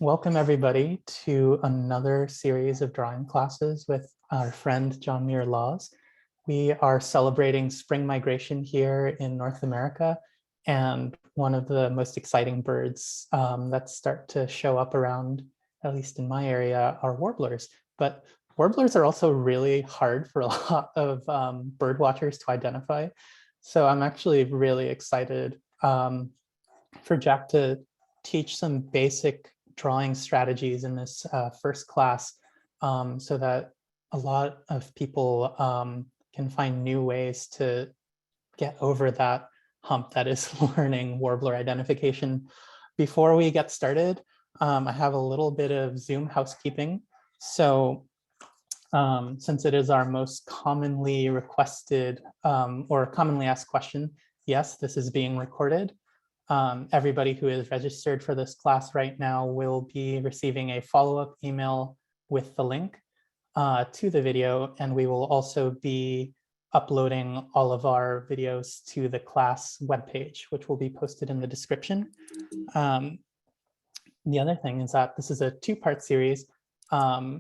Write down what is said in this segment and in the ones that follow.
Welcome everybody to another series of drawing classes with our friend John Muir Laws. We are celebrating spring migration here in North America, and one of the most exciting birds that start to show up around, at least in my area, are warblers. But warblers are also really hard for a lot of bird watchers to identify. So I'm actually really excited for Jack to teach some basic drawing strategies in this first class, so that a lot of people can find new ways to get over that hump that is learning warbler identification. Before we get started, I have a little bit of Zoom housekeeping. So since it is our most commonly requested or commonly asked question, yes, this is being recorded. Everybody who is registered for this class right now will be receiving a follow-up email with the link to the video, and we will also be uploading all of our videos to the class webpage, which will be posted in the description. The other thing is that this is a two-part series.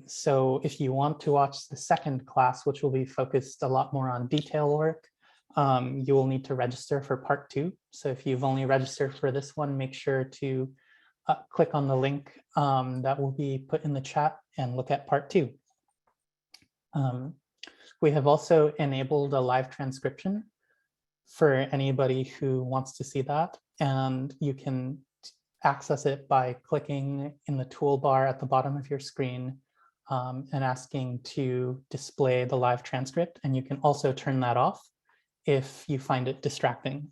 So if you want to watch the second class, which will be focused a lot more on detail work, you will need to register for part 2. So if you've only registered for this one, make sure to click on the link that will be put in the chat and look at part 2. We have also enabled a live transcription for anybody who wants to see that, and you can access it by clicking in the toolbar at the bottom of your screen and asking to display the live transcript, and you can also turn that off if you find it distracting.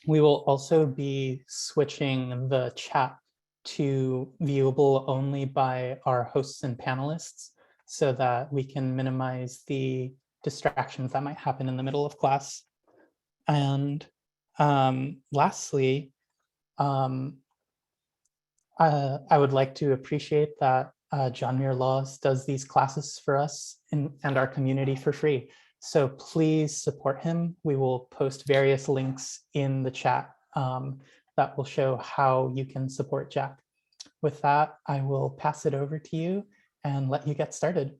We will also be switching the chat to viewable only by our hosts and panelists so that we can minimize the distractions that might happen in the middle of class. And lastly, I would like to appreciate that John Muir Laws does these classes for us and our community for free. So please support him. We will post various links in the chat that will show how you can support Jack. With that, I will pass it over to you and let you get started.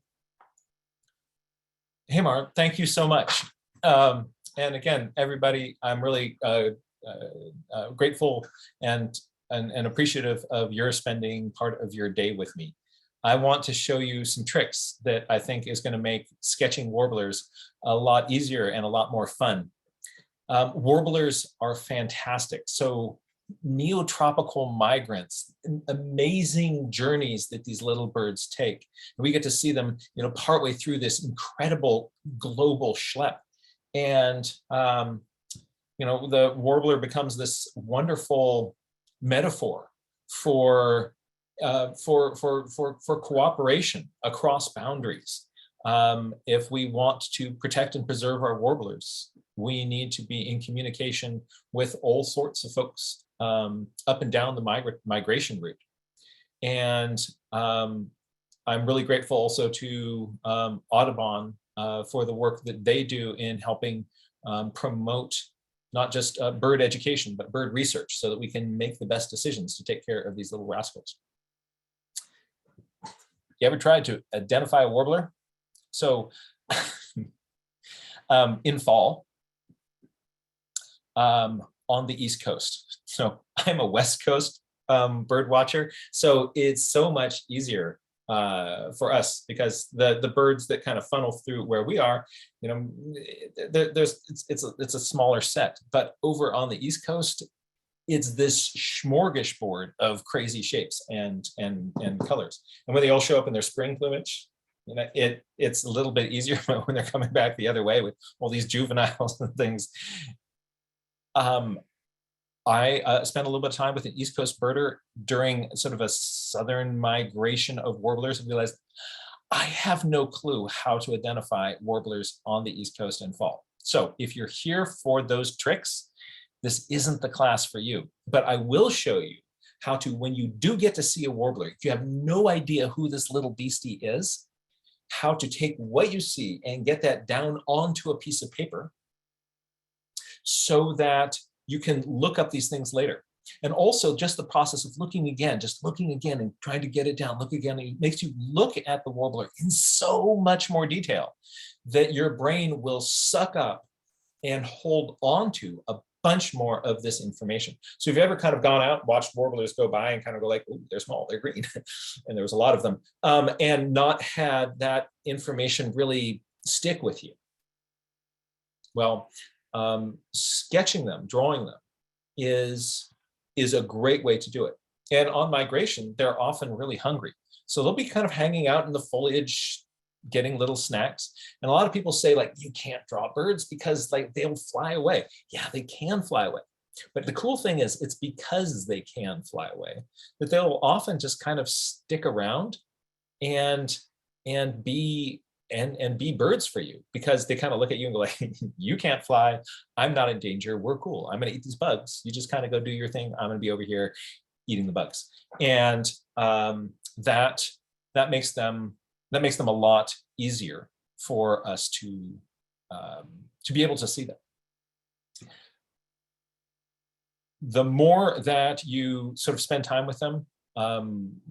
Hey, Mark, thank you so much. And again, everybody, I'm really grateful and appreciative of your spending part of your day with me. I want to show you some tricks that I think is going to make sketching warblers a lot easier and a lot more fun. Warblers are fantastic. So neotropical migrants, amazing journeys that these little birds take. And we get to see them, partway through this incredible global schlep. And, the warbler becomes this wonderful metaphor for cooperation across boundaries. If we want to protect and preserve our warblers, we need to be in communication with all sorts of folks up and down the migration route. And I'm really grateful also to Audubon for the work that they do in helping promote not just bird education, but bird research so that we can make the best decisions to take care of these little rascals. You ever tried to identify a warbler? So in fall, on the East Coast. So I'm a West Coast bird watcher. So it's so much easier for us because the birds that kind of funnel through where we are, it's a smaller set. But over on the East Coast, it's this smorgasbord of crazy shapes and colors. And when they all show up in their spring plumage, it's a little bit easier when they're coming back the other way with all these juveniles and things. I spent a little bit of time with an East Coast birder during sort of a southern migration of warblers and realized I have no clue how to identify warblers on the East Coast in fall. So if you're here for those tricks, this isn't the class for you, but I will show you how to, when you do get to see a warbler, if you have no idea who this little beastie is, how to take what you see and get that down onto a piece of paper so that you can look up these things later. And also just the process of looking again, just looking again and trying to get it down, look again, it makes you look at the warbler in so much more detail that your brain will suck up and hold on to a bunch more of this information. So if you've ever kind of gone out, watched warblers go by and kind of go like, oh, they're small, they're green, and there was a lot of them, and not had that information really stick with you. Well, sketching them, drawing them is a great way to do it. And on migration, they're often really hungry. So they'll be kind of hanging out in the foliage, getting little snacks. And a lot of people say like, you can't draw birds because like they'll fly away. Yeah, they can fly away. But the cool thing is it's because they can fly away that they'll often just kind of stick around and be birds for you, because they kind of look at you and go like, you can't fly, I'm not in danger, we're cool, I'm going to eat these bugs, you just kind of go do your thing, I'm going to be over here eating the bugs. And that makes them a lot easier for us to be able to see them. The more that you sort of spend time with them,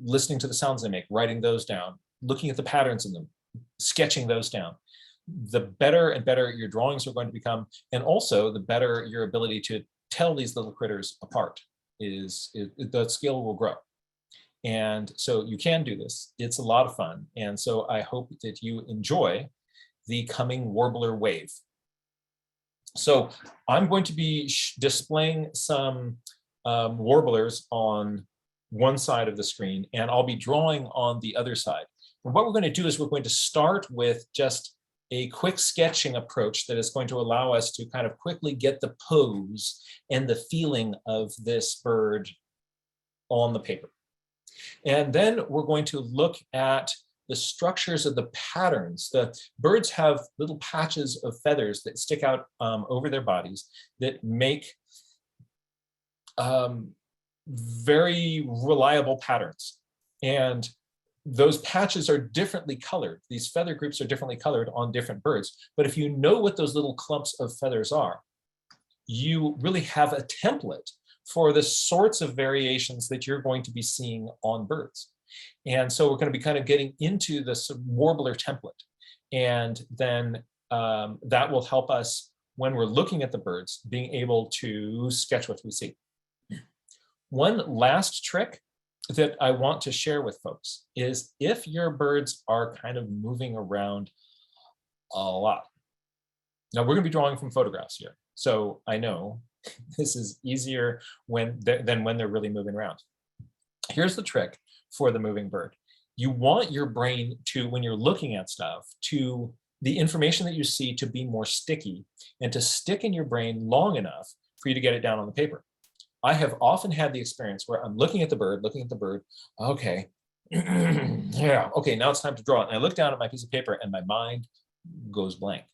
listening to the sounds they make, writing those down, looking at the patterns in them, sketching those down, the better and better your drawings are going to become, and also the better your ability to tell these little critters apart the skill will grow. And so you can do this. It's a lot of fun. And so I hope that you enjoy the coming Warbler wave. So I'm going to be displaying some warblers on one side of the screen, and I'll be drawing on the other side. And what we're going to do is we're going to start with just a quick sketching approach that is going to allow us to kind of quickly get the pose and the feeling of this bird on the paper. And then we're going to look at the structures of the patterns. The birds have little patches of feathers that stick out over their bodies that make very reliable patterns. And those patches are differently colored. These feather groups are differently colored on different birds. But if you know what those little clumps of feathers are, you really have a template for the sorts of variations that you're going to be seeing on birds. And so we're going to be kind of getting into this warbler template. And then that will help us when we're looking at the birds, being able to sketch what we see. One last trick that I want to share with folks is if your birds are kind of moving around a lot. Now we're going to be drawing from photographs here. So I know this is easier than when they're really moving around. Here's the trick for the moving bird. You want your brain to, when you're looking at stuff, to the information that you see to be more sticky and to stick in your brain long enough for you to get it down on the paper. I have often had the experience where I'm looking at the bird, okay, yeah, okay, now it's time to draw it. And I look down at my piece of paper and my mind goes blank.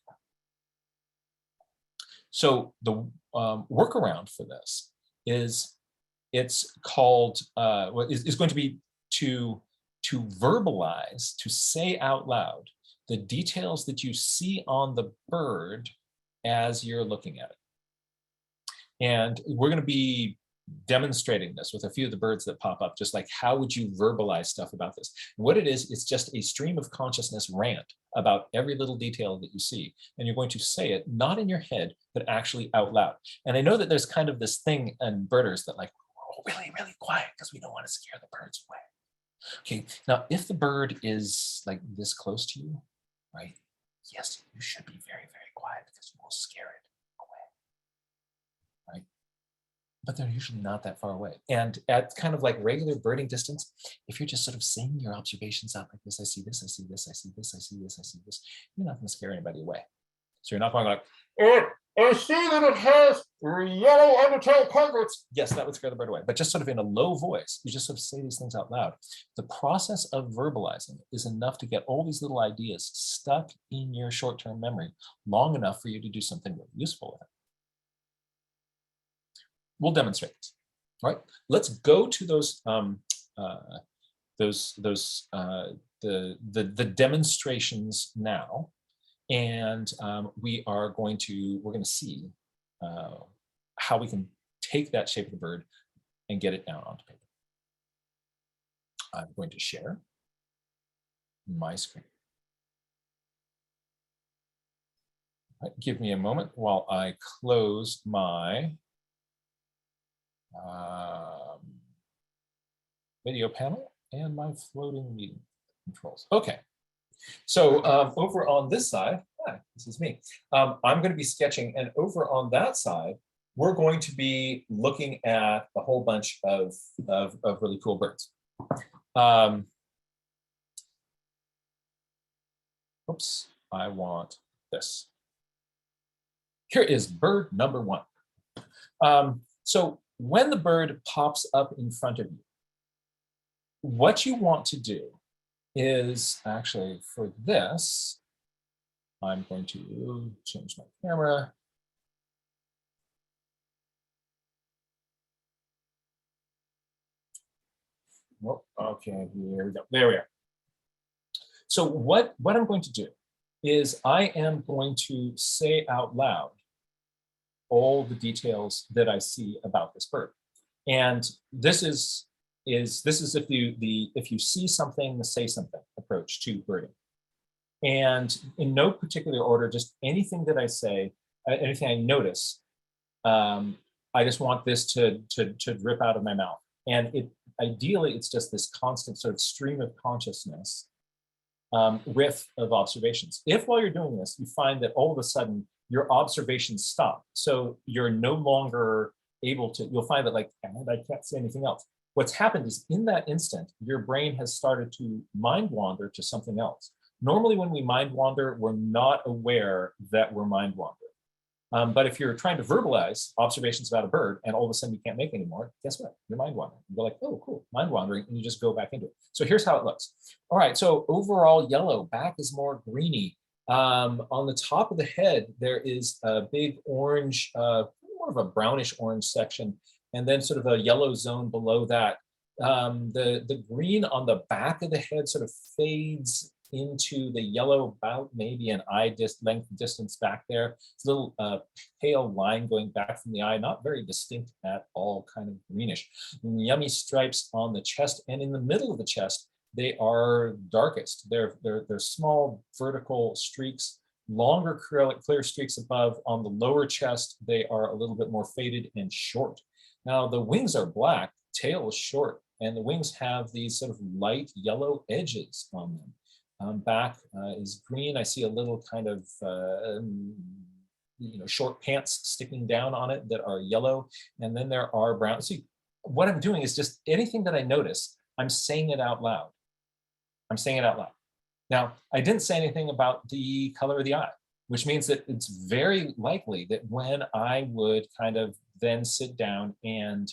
So the workaround for this is it's called, is going to be to verbalize, to say out loud the details that you see on the bird as you're looking at it. And we're going to be demonstrating this with a few of the birds that pop up, just like how would you verbalize stuff about this? And what it is, it's just a stream of consciousness rant about every little detail that you see. And you're going to say it, not in your head, but actually out loud. And I know that there's kind of this thing in birders that like, oh, really, really quiet because we don't want to scare the birds away. Okay, now if the bird is like this close to you, right? Yes, you should be very, very quiet because you will scare it away, right? But they're usually not that far away. And at kind of like regular birding distance, if you're just sort of saying your observations out like this, I see this, I see this, I see this, I see this, I see this, you're not going to scare anybody away. So you're not going like, oh, I see that it has yellow undertail coverts. Yes, that would scare the bird away, but just sort of in a low voice, you just sort of say these things out loud. The process of verbalizing is enough to get all these little ideas stuck in your short-term memory long enough for you to do something really useful with it. We'll demonstrate this, right? Let's go to the demonstrations now. And we're going to see how we can take that shape of the bird, and get it down onto paper. I'm going to share my screen. Right, give me a moment while I close my video panel and my floating meeting controls. Okay, so over on this side, this is me. I'm going to be sketching, and over on that side, we're going to be looking at a whole bunch of really cool birds. Oops, I want this. Here is bird number 1. So when the bird pops up in front of you, what you want to do is actually, for this, I'm going to change my camera. Oh, okay, here we go. There we are. So what I'm going to do is I am going to say out loud all the details that I see about this bird. And this is if you see something, say something approach to birding. And in no particular order, just anything that I say, anything I notice, I just want this to drip out of my mouth. And ideally, it's just this constant sort of stream of consciousness riff of observations. If while you're doing this, you find that all of a sudden your observations stop, so you're no longer able to, you'll find that like, and I can't say anything else. What's happened is in that instant, your brain has started to mind wander to something else. Normally when we mind wander, we're not aware that we're mind wandering. But if you're trying to verbalize observations about a bird and all of a sudden you can't make anymore, guess what? You're mind wandering. You go like, oh, cool, mind wandering, and you just go back into it. So here's how it looks. All right, so overall yellow, back is more greeny. On the top of the head, there is a big orange, more of a brownish orange section, and then sort of a yellow zone below that. The green on the back of the head sort of fades into the yellow about maybe an eye length distance back there. It's a little pale line going back from the eye, not very distinct at all, kind of greenish. Yummy stripes on the chest, and in the middle of the chest, they are darkest. They're small vertical streaks, longer clear streaks above. On the lower chest, they are a little bit more faded and short. Now the wings are black, tail is short, and the wings have these sort of light yellow edges on them. Back is green. I see a little kind of short pants sticking down on it that are yellow, and then there are brown. See, what I'm doing is just anything that I notice, I'm saying it out loud. I'm saying it out loud. Now, I didn't say anything about the color of the eye, which means that it's very likely that when I would kind of then sit down and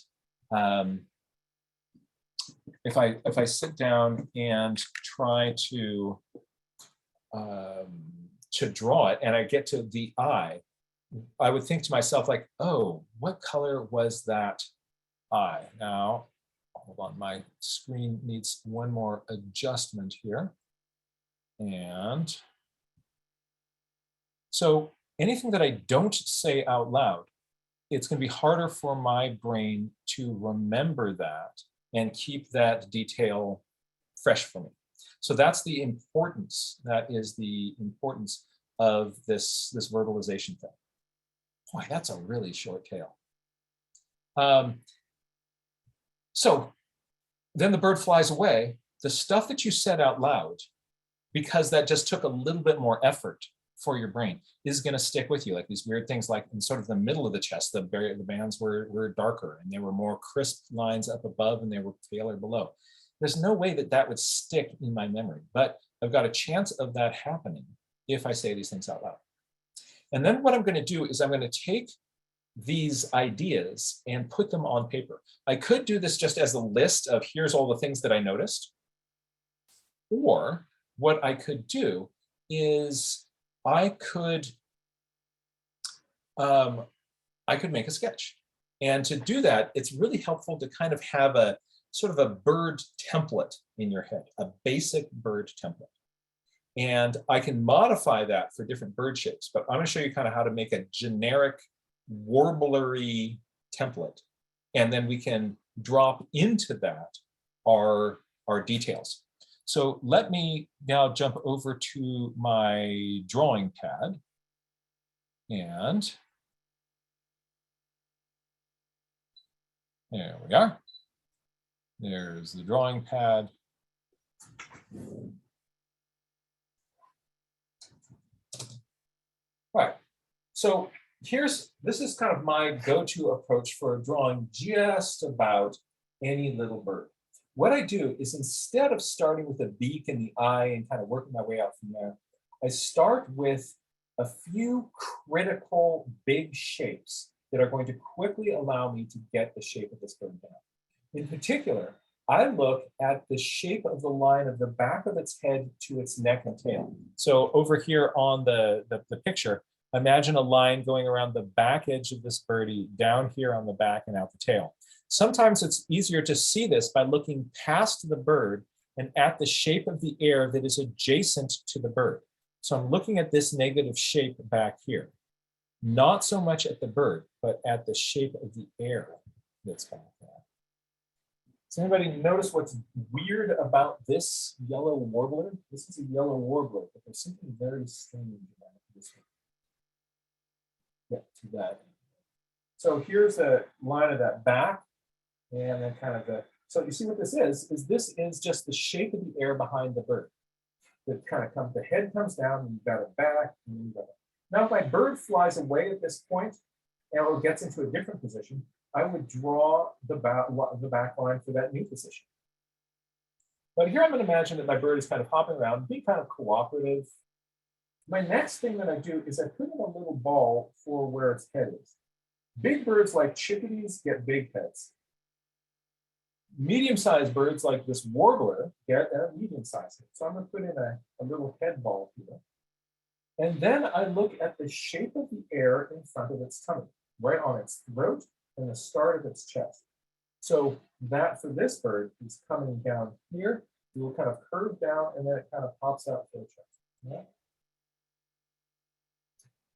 if I sit down and try to draw it and I get to the eye, I would think to myself like, oh, what color was that eye? Now, hold on, my screen needs one more adjustment here. And so anything that I don't say out loud, it's going to be harder for my brain to remember that and keep that detail fresh for me. So that's the importance. That is the importance of this verbalization thing. Boy, that's a really short tail. So then the bird flies away. The stuff that you said out loud, because that just took a little bit more effort for your brain, is going to stick with you. Like these weird things, like in sort of the middle of the chest, the bands were darker and there were more crisp lines up above and they were paler below. There's no way that that would stick in my memory, but I've got a chance of that happening if I say these things out loud. And then what I'm going to do is I'm going to take these ideas and put them on paper. I could do this just as a list of here's all the things that I noticed. Or what I could do is I could make a sketch. And to do that, it's really helpful to kind of have a sort of a bird template in your head, a basic bird template. And I can modify that for different bird shapes, but I'm going to show you kind of how to make a generic warblery template. And then we can drop into that are details. So let me now jump over to my drawing pad. And there we are. There's the drawing pad. Right. So this is kind of my go-to approach for drawing just about any little bird. What I do is, instead of starting with a beak and the eye and kind of working my way out from there, I start with a few critical big shapes that are going to quickly allow me to get the shape of this bird down. In particular, I look at the shape of the line of the back of its head to its neck and tail. So over here on the picture, imagine a line going around the back edge of this birdie, down here on the back and out the tail. Sometimes it's easier to see this by looking past the bird and at the shape of the air that is adjacent to the bird. So I'm looking at this negative shape back here. Not so much at the bird, but at the shape of the air that's back there. Does anybody notice what's weird about this yellow warbler? This is a yellow warbler, but there's something very strange about this one. Yeah, to that. So here's a line of that back, and then kind of so you see what this is this is just the shape of the air behind the bird. That kind of comes, the head comes down, and you've got a back, and you've got a. Now, if my bird flies away at this point, or gets into a different position, I would draw the back line for that new position. But here I'm going to imagine that my bird is kind of hopping around, being kind of cooperative. My next thing that I do is I put in a little ball for where its head is. Big birds like chickadees get big heads. Medium-sized birds like this warbler get a medium-sized head. So I'm going to put in a little head ball here. And then I look at the shape of the air in front of its tummy, right on its throat and the start of its chest. So that for this bird is coming down here. It will kind of curve down, and then it kind of pops out for the chest. Yeah.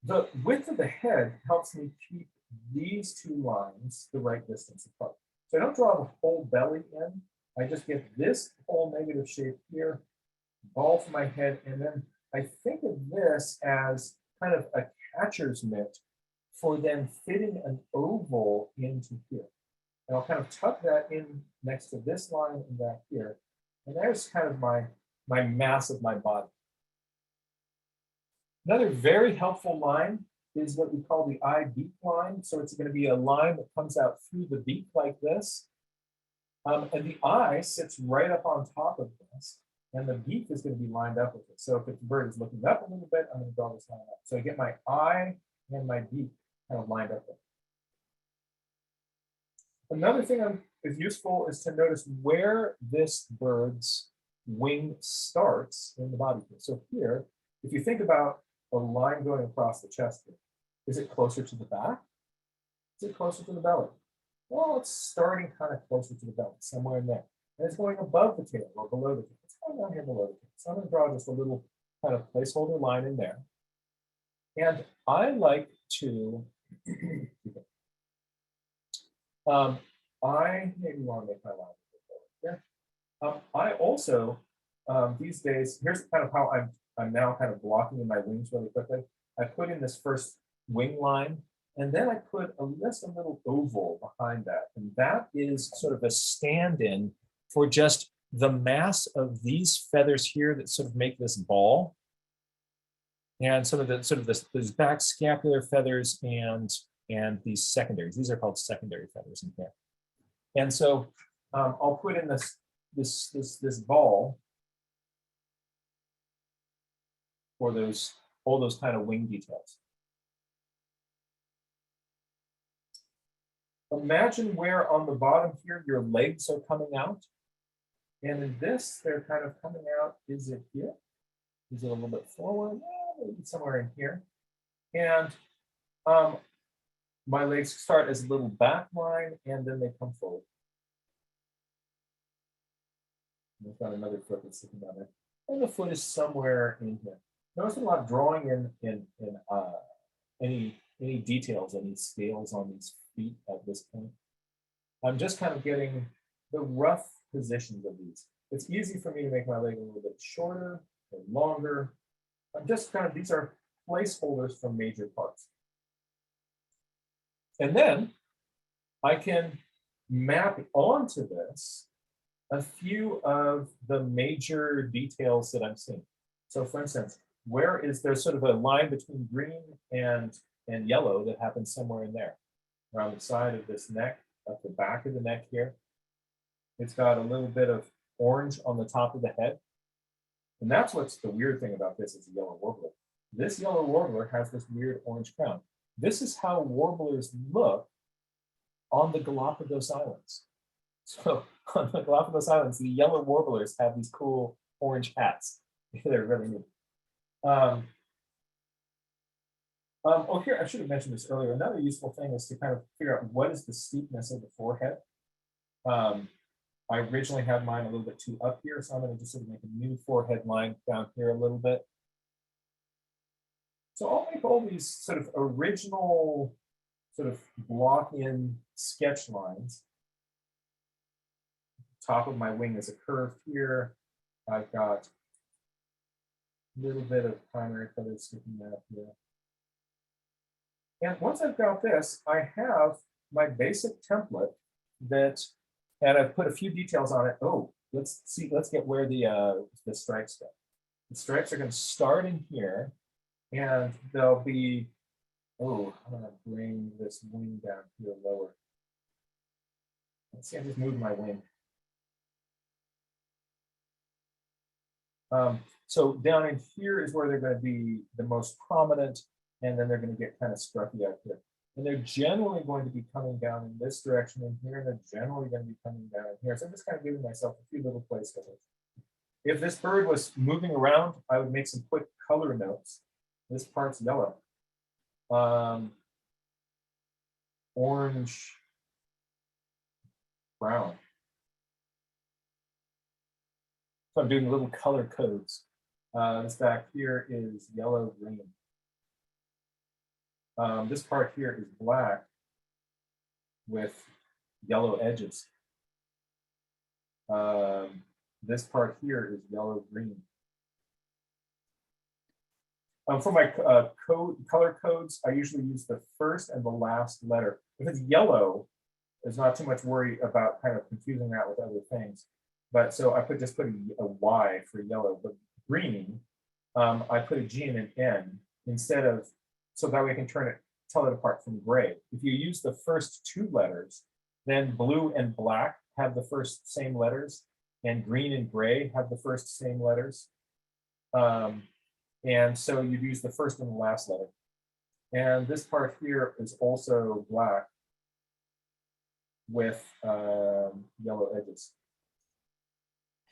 The width of the head helps me keep these two lines the right distance apart. So I don't draw the whole belly in. I just get this whole negative shape here, ball for my head, and then I think of this as kind of a catcher's mitt for then fitting an oval into here. And I'll kind of tuck that in next to this line and back here. And there's kind of my mass of my body. Another very helpful line is what we call the eye beak line. So it's going to be a line that comes out through the beak like this. And the eye sits right up on top of this. And the beak is going to be lined up with it. So if the bird is looking up a little bit, I'm going to draw this line up. So I get my eye and my beak kind of lined up with it. Another thing that is useful is to notice where this bird's wing starts in the body. So here, if you think about a line going across the chest here, is it closer to the back? Is it closer to the belly? Well, it's starting kind of closer to the belly, somewhere in there. And it's going above the tail or below the tail. It's going down here below the tail. So I'm going to draw just a little kind of placeholder line in there. And I like to, I maybe want to make my line a bit here. I also, these days, here's kind of how I'm now kind of blocking in my wings really quickly. I put in this first wing line, and then I put a little oval behind that. And that is sort of a stand-in for just the mass of these feathers here that sort of make this ball. And some of those back scapular feathers and these secondaries. These are called secondary feathers in here. And so I'll put in this ball for all those kind of wing details. Imagine where on the bottom here your legs are coming out. And in this, they're kind of coming out. Is it here? Is it a little bit forward? Yeah, maybe somewhere in here. And my legs start as a little back line, and then they come forward. And I've got another foot that's sticking down there. And the foot is somewhere in here. Notice I'm not drawing in any details, any scales on these feet at this point. I'm just kind of getting the rough positions of these. It's easy for me to make my leg a little bit shorter or longer. I'm just kind of, these are placeholders for major parts. And then I can map onto this a few of the major details that I'm seeing. So for instance, there's sort of a line between green and yellow that happens somewhere in there, around the side of this neck, at the back of the neck here. It's got a little bit of orange on the top of the head. And that's what's the weird thing about this is a yellow warbler. This yellow warbler has this weird orange crown. This is how warblers look on the Galapagos Islands. So on the Galapagos Islands, the yellow warblers have these cool orange hats. They're really neat. Here, I should have mentioned this earlier. Another useful thing is to kind of figure out what is the steepness of the forehead. I originally had mine a little bit too up here, so I'm going to just sort of make a new forehead line down here a little bit. So I'll make all these sort of original sort of block-in sketch lines. Top of my wing is a curve here. I've got a little bit of primary color sticking out here. And once I've got this, I have my basic template that, and I've put a few details on it. Oh, let's get where the stripes go. The stripes are going to start in here, and they'll be, oh, I'm going to bring this wing down here lower. Let's see, I just moved my wing. So down in here is where they're going to be the most prominent, and then they're going to get kind of scruffy out here. And they're generally going to be coming down in this direction in here, and they're generally going to be coming down in here. So I'm just kind of giving myself a few little placeholders. If this bird was moving around, I would make some quick color notes. This part's yellow. Orange, brown. So I'm doing little color codes. This back here is yellow, green. This part here is black with yellow edges. This part here is yellow, green. For my color codes, I usually use the first and the last letter. If it's yellow, there's not too much worry about kind of confusing that with other things. But so I just put a Y for yellow, but green, I put a G and an N instead of, so that way I can tell it apart from gray. If you use the first two letters, then blue and black have the first same letters, and green and gray have the first same letters. And so you use the first and the last letter. And this part here is also black with yellow edges.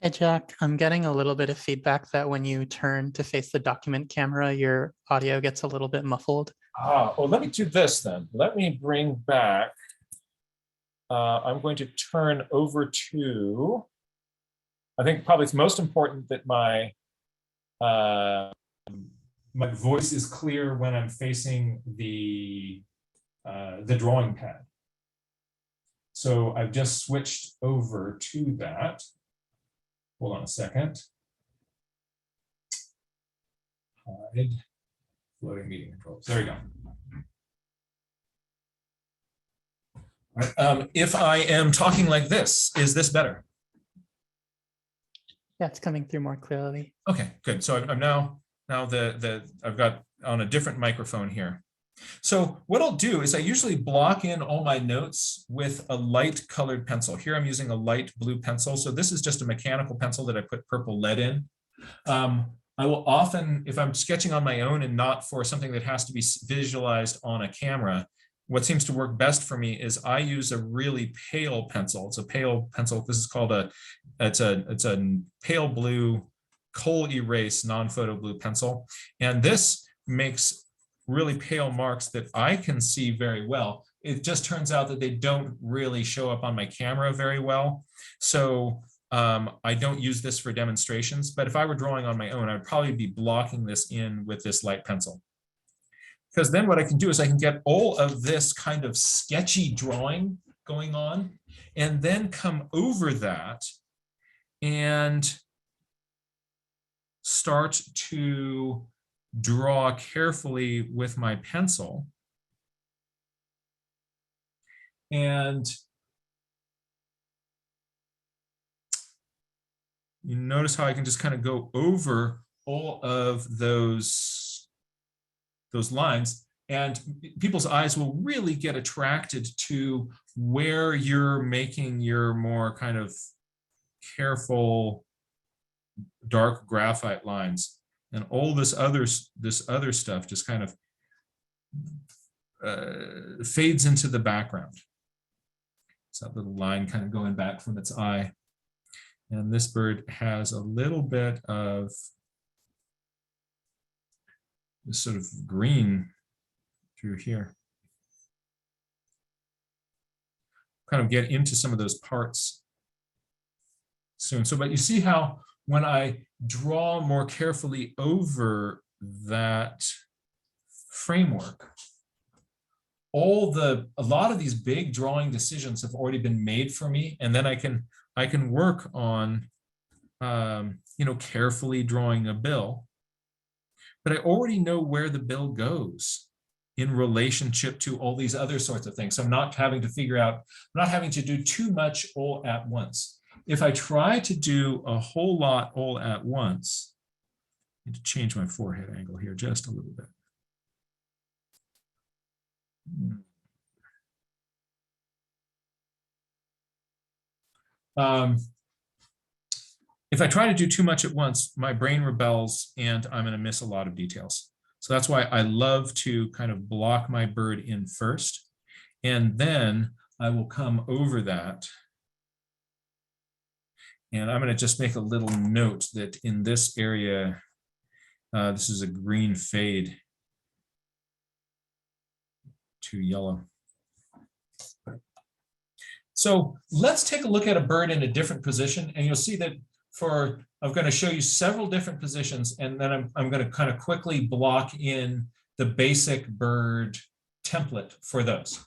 Hey, Jack, I'm getting a little bit of feedback that when you turn to face the document camera, your audio gets a little bit muffled. Well, let me do this then. Let me bring back, I'm going to turn over to, I think probably it's most important that my voice is clear when I'm facing the drawing pad. So I've just switched over to that. Hold on a second. Hide, floating meeting controls. There we go. All right. If I am talking like this, is this better? Yeah, it's coming through more clearly. Okay, good. So I'm now I've got on a different microphone here. So what I'll do is I usually block in all my notes with a light colored pencil. Here I'm using a light blue pencil. So this is just a mechanical pencil that I put purple lead in. I will often, if I'm sketching on my own and not for something that has to be visualized on a camera, what seems to work best for me is I use a really pale pencil. It's a pale pencil. This is called it's a pale blue coal erase non-photo blue pencil. And this makes really pale marks that I can see very well. It just turns out that they don't really show up on my camera very well. So I don't use this for demonstrations, but if I were drawing on my own, I'd probably be blocking this in with this light pencil. Because then what I can do is I can get all of this kind of sketchy drawing going on. and then come over that and start to draw carefully with my pencil. And you notice how I can just kind of go over all of those lines, and people's eyes will really get attracted to where you're making your more kind of careful dark graphite lines, and all this other stuff just kind of fades into the background. It's that little line kind of going back from its eye. And this bird has a little bit of this sort of green through here. Kind of get into some of those parts soon. So, but you see how when I draw more carefully over that framework, a lot of these big drawing decisions have already been made for me, and then I can work on carefully drawing a bill, but I already know where the bill goes in relationship to all these other sorts of things. So I'm not having to figure out, I'm not having to do too much all at once. If I try to do a whole lot all at once, I need to change my forehead angle here just a little bit. If I try to do too much at once, my brain rebels and I'm going to miss a lot of details. So that's why I love to kind of block my bird in first, and then I will come over that. And I'm going to just make a little note that in this area, this is a green fade to yellow. So let's take a look at a bird in a different position, and you'll see that I'm going to show you several different positions, and then I'm going to kind of quickly block in the basic bird template for those.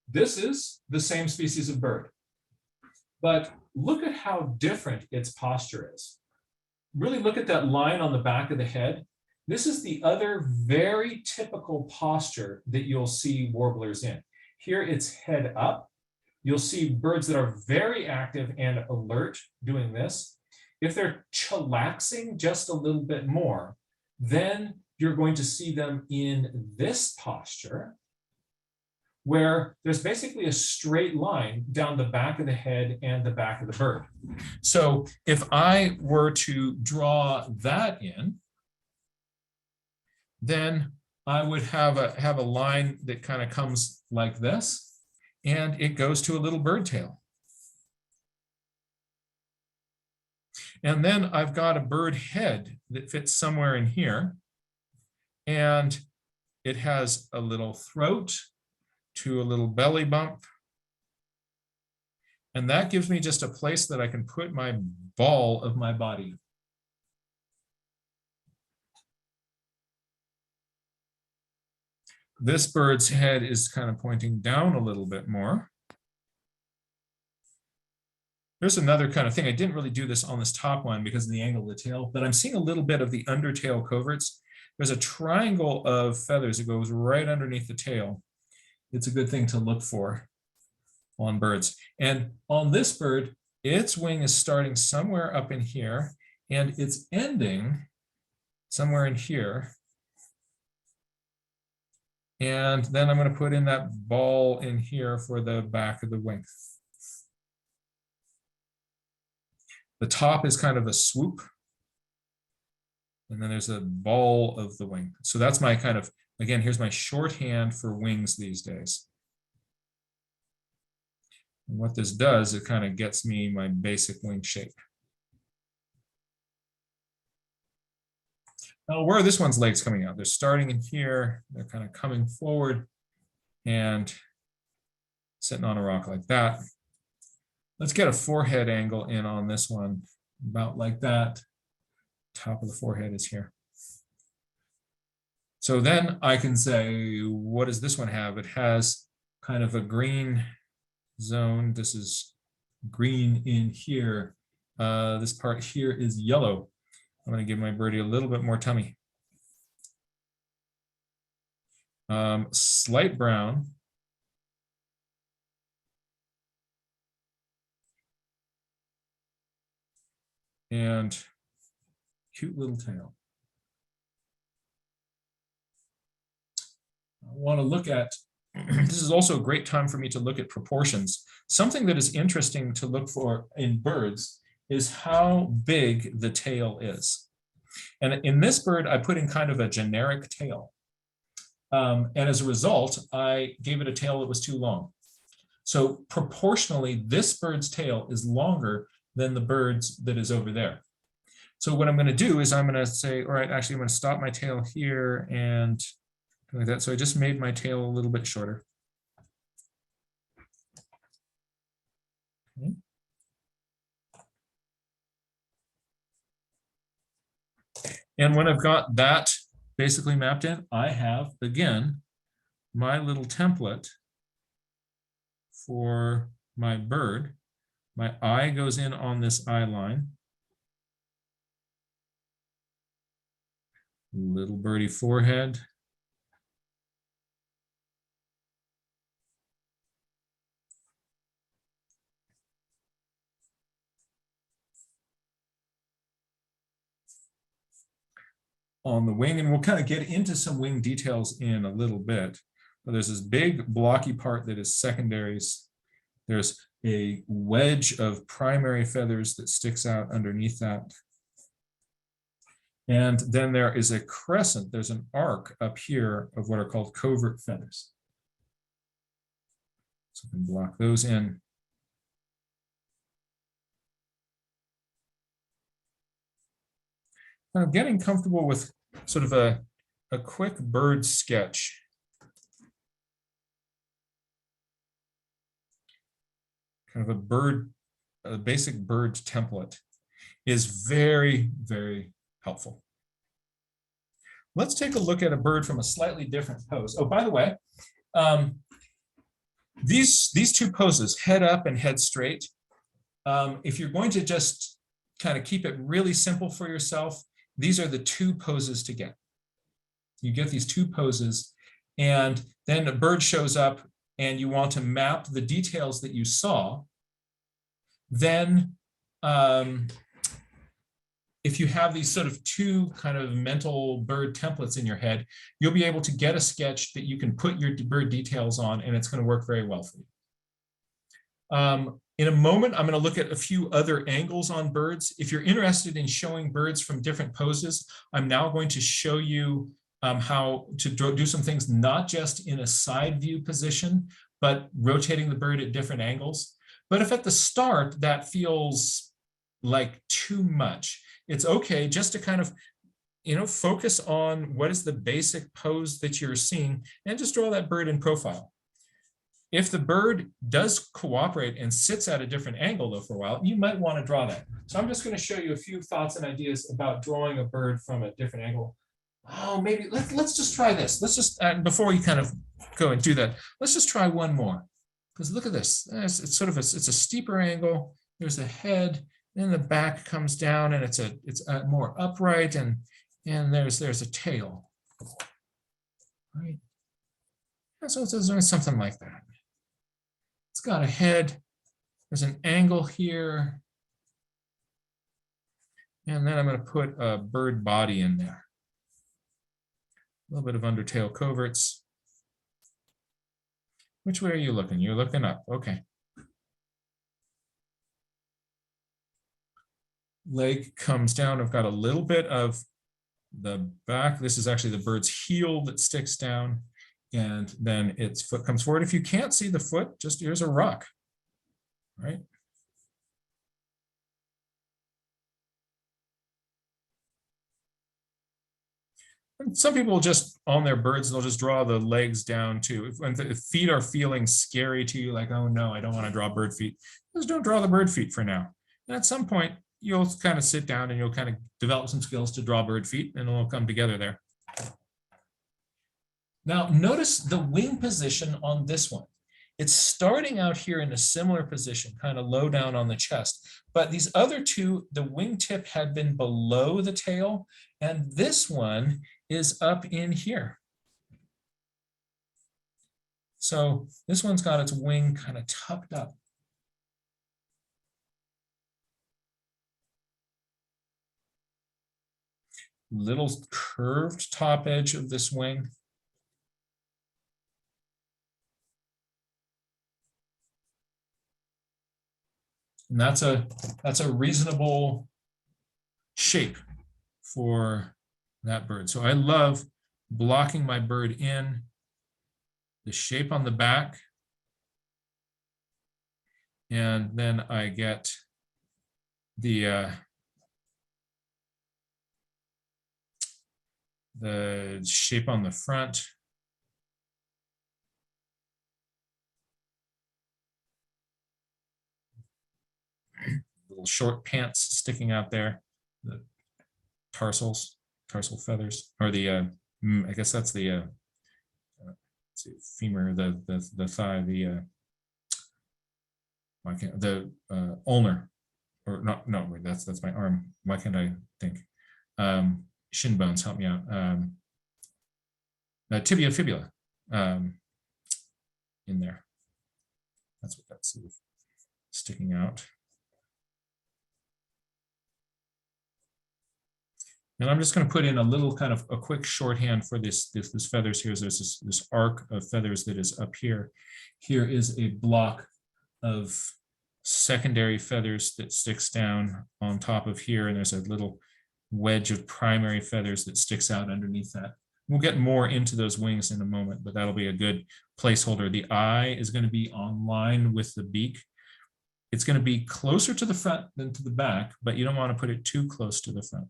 This is the same species of bird, but look at how different its posture is. Really look at that line on the back of the head. This is the other very typical posture that you'll see warblers in. Here it's head up. You'll see birds that are very active and alert doing this. If they're chillaxing just a little bit more, then you're going to see them in this posture, where there's basically a straight line down the back of the head and the back of the bird. So if I were to draw that in, then I would have a line that kind of comes like this, and it goes to a little bird tail. And then I've got a bird head that fits somewhere in here, and it has a little throat to a little belly bump. And that gives me just a place that I can put my ball of my body. This bird's head is kind of pointing down a little bit more. There's another kind of thing. I didn't really do this on this top one because of the angle of the tail, but I'm seeing a little bit of the undertail coverts. There's a triangle of feathers that goes right underneath the tail. It's a good thing to look for on birds. And on this bird, its wing is starting somewhere up in here, and it's ending somewhere in here. And then I'm going to put in that ball in here for the back of the wing. The top is kind of a swoop. And then there's a ball of the wing. So that's my kind of, again, here's my shorthand for wings these days. And what this does, it kind of gets me my basic wing shape. Now, where are this one's legs coming out? They're starting in here, they're kind of coming forward and sitting on a rock like that. Let's get a forehead angle in on this one, about like that. Top of the forehead is here. So then I can say, what does this one have? It has kind of a green zone. This is green in here. This part here is yellow. I'm going to give my birdie a little bit more tummy. Slight brown. And cute little tail. I want to look at, this is also a great time for me to look at proportions. Something that is interesting to look for in birds is how big the tail is. And in this bird, I put in kind of a generic tail. And as a result, I gave it a tail that was too long. So proportionally, this bird's tail is longer than the bird's that is over there. So what I'm going to do is I'm going to say, all right, actually, I'm going to stop my tail here and do like that. So I just made my tail a little bit shorter. Okay. And when I've got that basically mapped in, I have, again, my little template for my bird. My eye goes in on this eye line. Little birdie forehead. On the wing, and we'll kind of get into some wing details in a little bit. But there's this big blocky part that is secondaries. There's a wedge of primary feathers that sticks out underneath that. And then there is a crescent, there's an arc up here of what are called covert feathers. So we can block those in. Now getting comfortable with sort of a quick bird sketch. Kind of a basic bird template is very, very helpful. Let's take a look at a bird from a slightly different pose. Oh, by the way, these two poses, head up and head straight, if you're going to just kind of keep it really simple for yourself, these are the two poses to get. You get these two poses, and then a bird shows up and you want to map the details that you saw. Then if you have these sort of two kind of mental bird templates in your head, you'll be able to get a sketch that you can put your bird details on, and it's going to work very well for you. In a moment, I'm going to look at a few other angles on birds. If you're interested in showing birds from different poses, I'm now going to show you how to do some things, not just in a side view position, but rotating the bird at different angles. But if at the start that feels like too much, it's okay just to kind of, focus on what is the basic pose that you're seeing and just draw that bird in profile. If the bird does cooperate and sits at a different angle though for a while, you might want to draw that. So I'm just going to show you a few thoughts and ideas about drawing a bird from a different angle. Oh, maybe let's just try this. Let's just, before we kind of go and do that, let's just try one more. Because look at this. It's sort of it's a steeper angle. There's a head, then the back comes down, and it's more upright, and there's a tail. Right. And so it's doing something like that. It's got a head. There's an angle here. And then I'm going to put a bird body in there. A little bit of undertail coverts. Which way are you looking? You're looking up. Okay. Leg comes down. I've got a little bit of the back. This is actually the bird's heel that sticks down. And then its foot comes forward. If you can't see the foot, just here's a rock, right? And some people just, on their birds, they'll just draw the legs down too. If the feet are feeling scary to you, like, oh no, I don't want to draw bird feet, just don't draw the bird feet for now. And at some point, you'll kind of sit down and you'll kind of develop some skills to draw bird feet, and it'll come together there. Now notice the wing position on this one. It's starting out here in a similar position, kind of low down on the chest, but these other two, the wingtip had been below the tail, and this one is up in here. So this one's got its wing kind of tucked up. Little curved top edge of this wing. And that's a reasonable shape for that bird. So I love blocking my bird in, the shape on the back, and then I get the shape on the front. Little short pants sticking out there, the tarsal feathers, or the I guess that's the let's see, femur, the thigh, ulnar, or not? No, wait, that's my arm. Why can't I think? Shin bones, help me out. Tibia, fibula, in there. That's what that's sort of sticking out. And I'm just going to put in a little kind of a quick shorthand for this feathers here. There's this arc of feathers that is up here. Here is a block of secondary feathers that sticks down on top of here, and there's a little wedge of primary feathers that sticks out underneath that. We'll get more into those wings in a moment, but that'll be a good placeholder. The eye is going to be on line with the beak. It's going to be closer to the front than to the back, but you don't want to put it too close to the front.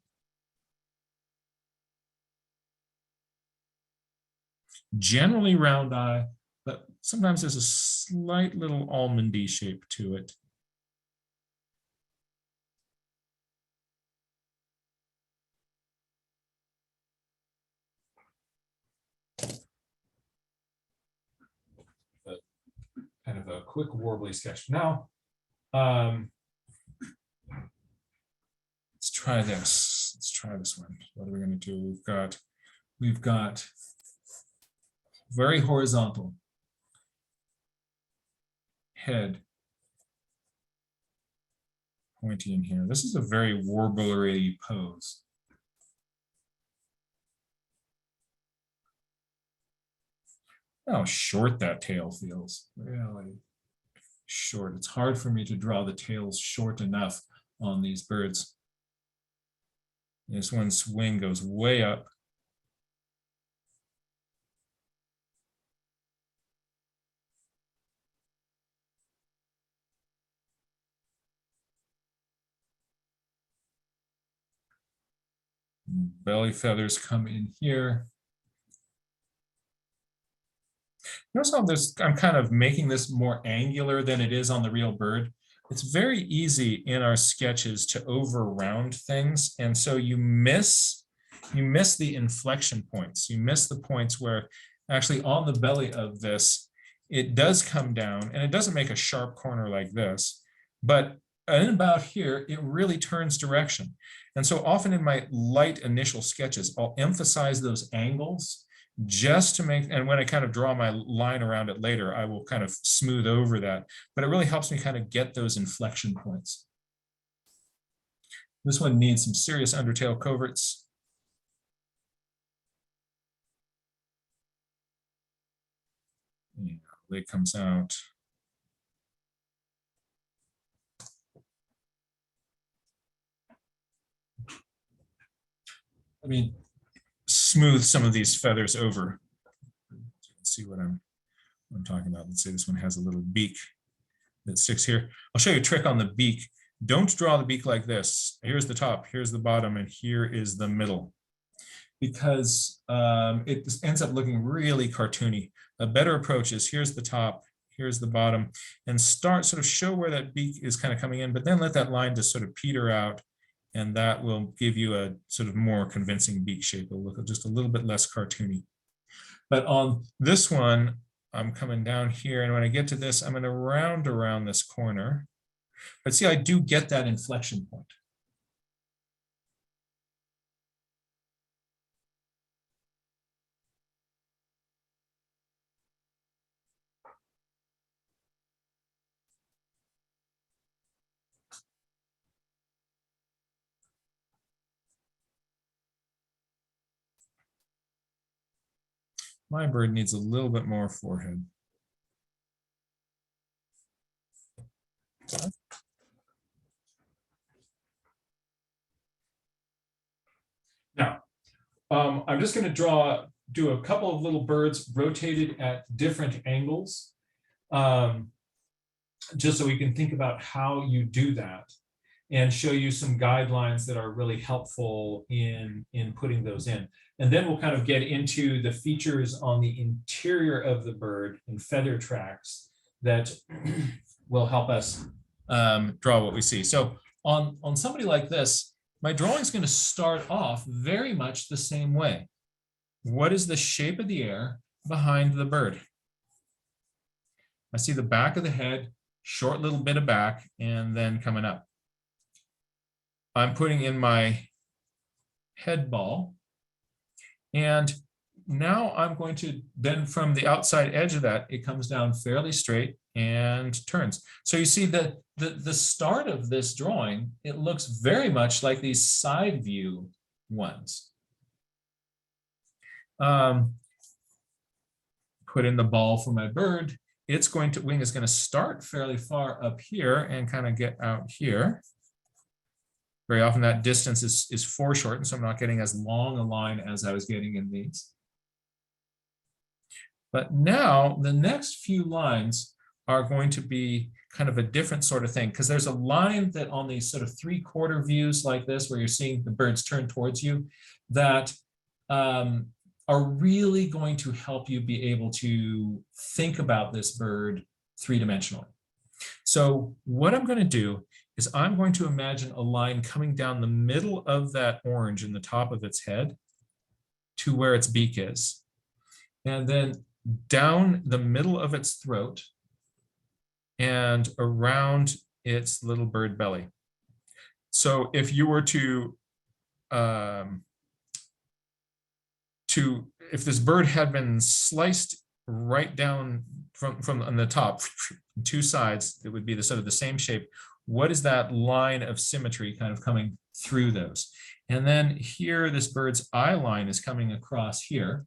Generally round eye, but sometimes there's a slight little almondy shape to it. Kind of a quick warbly sketch. Now, let's try this. Let's try this one. What are we going to do? We've got very horizontal head pointy in here. This is a very warbler-y pose. How short that tail feels, really short. It's hard for me to draw the tails short enough on these birds. This one's wing goes way up. Belly feathers come in here. Notice how I'm kind of making this more angular than it is on the real bird. It's very easy in our sketches to over round things, and so you miss the inflection points. You miss the points where actually on the belly of this, it does come down, and it doesn't make a sharp corner like this, but in about here, it really turns direction. And so often in my light initial sketches, I'll emphasize those angles just to make, and when I kind of draw my line around it later, I will kind of smooth over that, but it really helps me kind of get those inflection points. This one needs some serious undertail coverts. Yeah, leg comes out. Let me smooth some of these feathers over. So you can see what I'm talking about. Let's say this one has a little beak that sticks here. I'll show you a trick on the beak. Don't draw the beak like this. Here's the top, here's the bottom, and here is the middle, because it ends up looking really cartoony. A better approach is here's the top, here's the bottom, and start sort of show where that beak is kind of coming in, but then let that line just sort of peter out, and that will give you a sort of more convincing beak shape. It'll look just a little bit less cartoony. But on this one, I'm coming down here, and when I get to this, I'm going to round around this corner. But see, I do get that inflection point. My bird needs a little bit more forehead. Now, I'm just going to do a couple of little birds rotated at different angles, just so we can think about how you do that and show you some guidelines that are really helpful in putting those in. And then we'll kind of get into the features on the interior of the bird and feather tracks that will help us draw what we see. So on somebody like this, my drawing is going to start off very much the same way. What is the shape of the air behind the bird? I see the back of the head, short little bit of back, and then coming up. I'm putting in my head ball. And now I'm going to, then from the outside edge of that, it comes down fairly straight and turns. So you see the start of this drawing, it looks very much like these side view ones. Put in the ball for my bird. It's going to, wing is going to start fairly far up here and kind of get out here. Very often that distance is foreshortened, so I'm not getting as long a line as I was getting in these. But now the next few lines are going to be kind of a different sort of thing, because there's a line that on these sort of 3/4 views like this, where you're seeing the birds turn towards you, that are really going to help you be able to think about this bird three-dimensionally. So what I'm going to do is I'm going to imagine a line coming down the middle of that orange in the top of its head to where its beak is, and then down the middle of its throat and around its little bird belly. So if you were to if this bird had been sliced right down from on the top, two sides, it would be the sort of the same shape. What is that line of symmetry kind of coming through those? And then here, this bird's eye line is coming across here.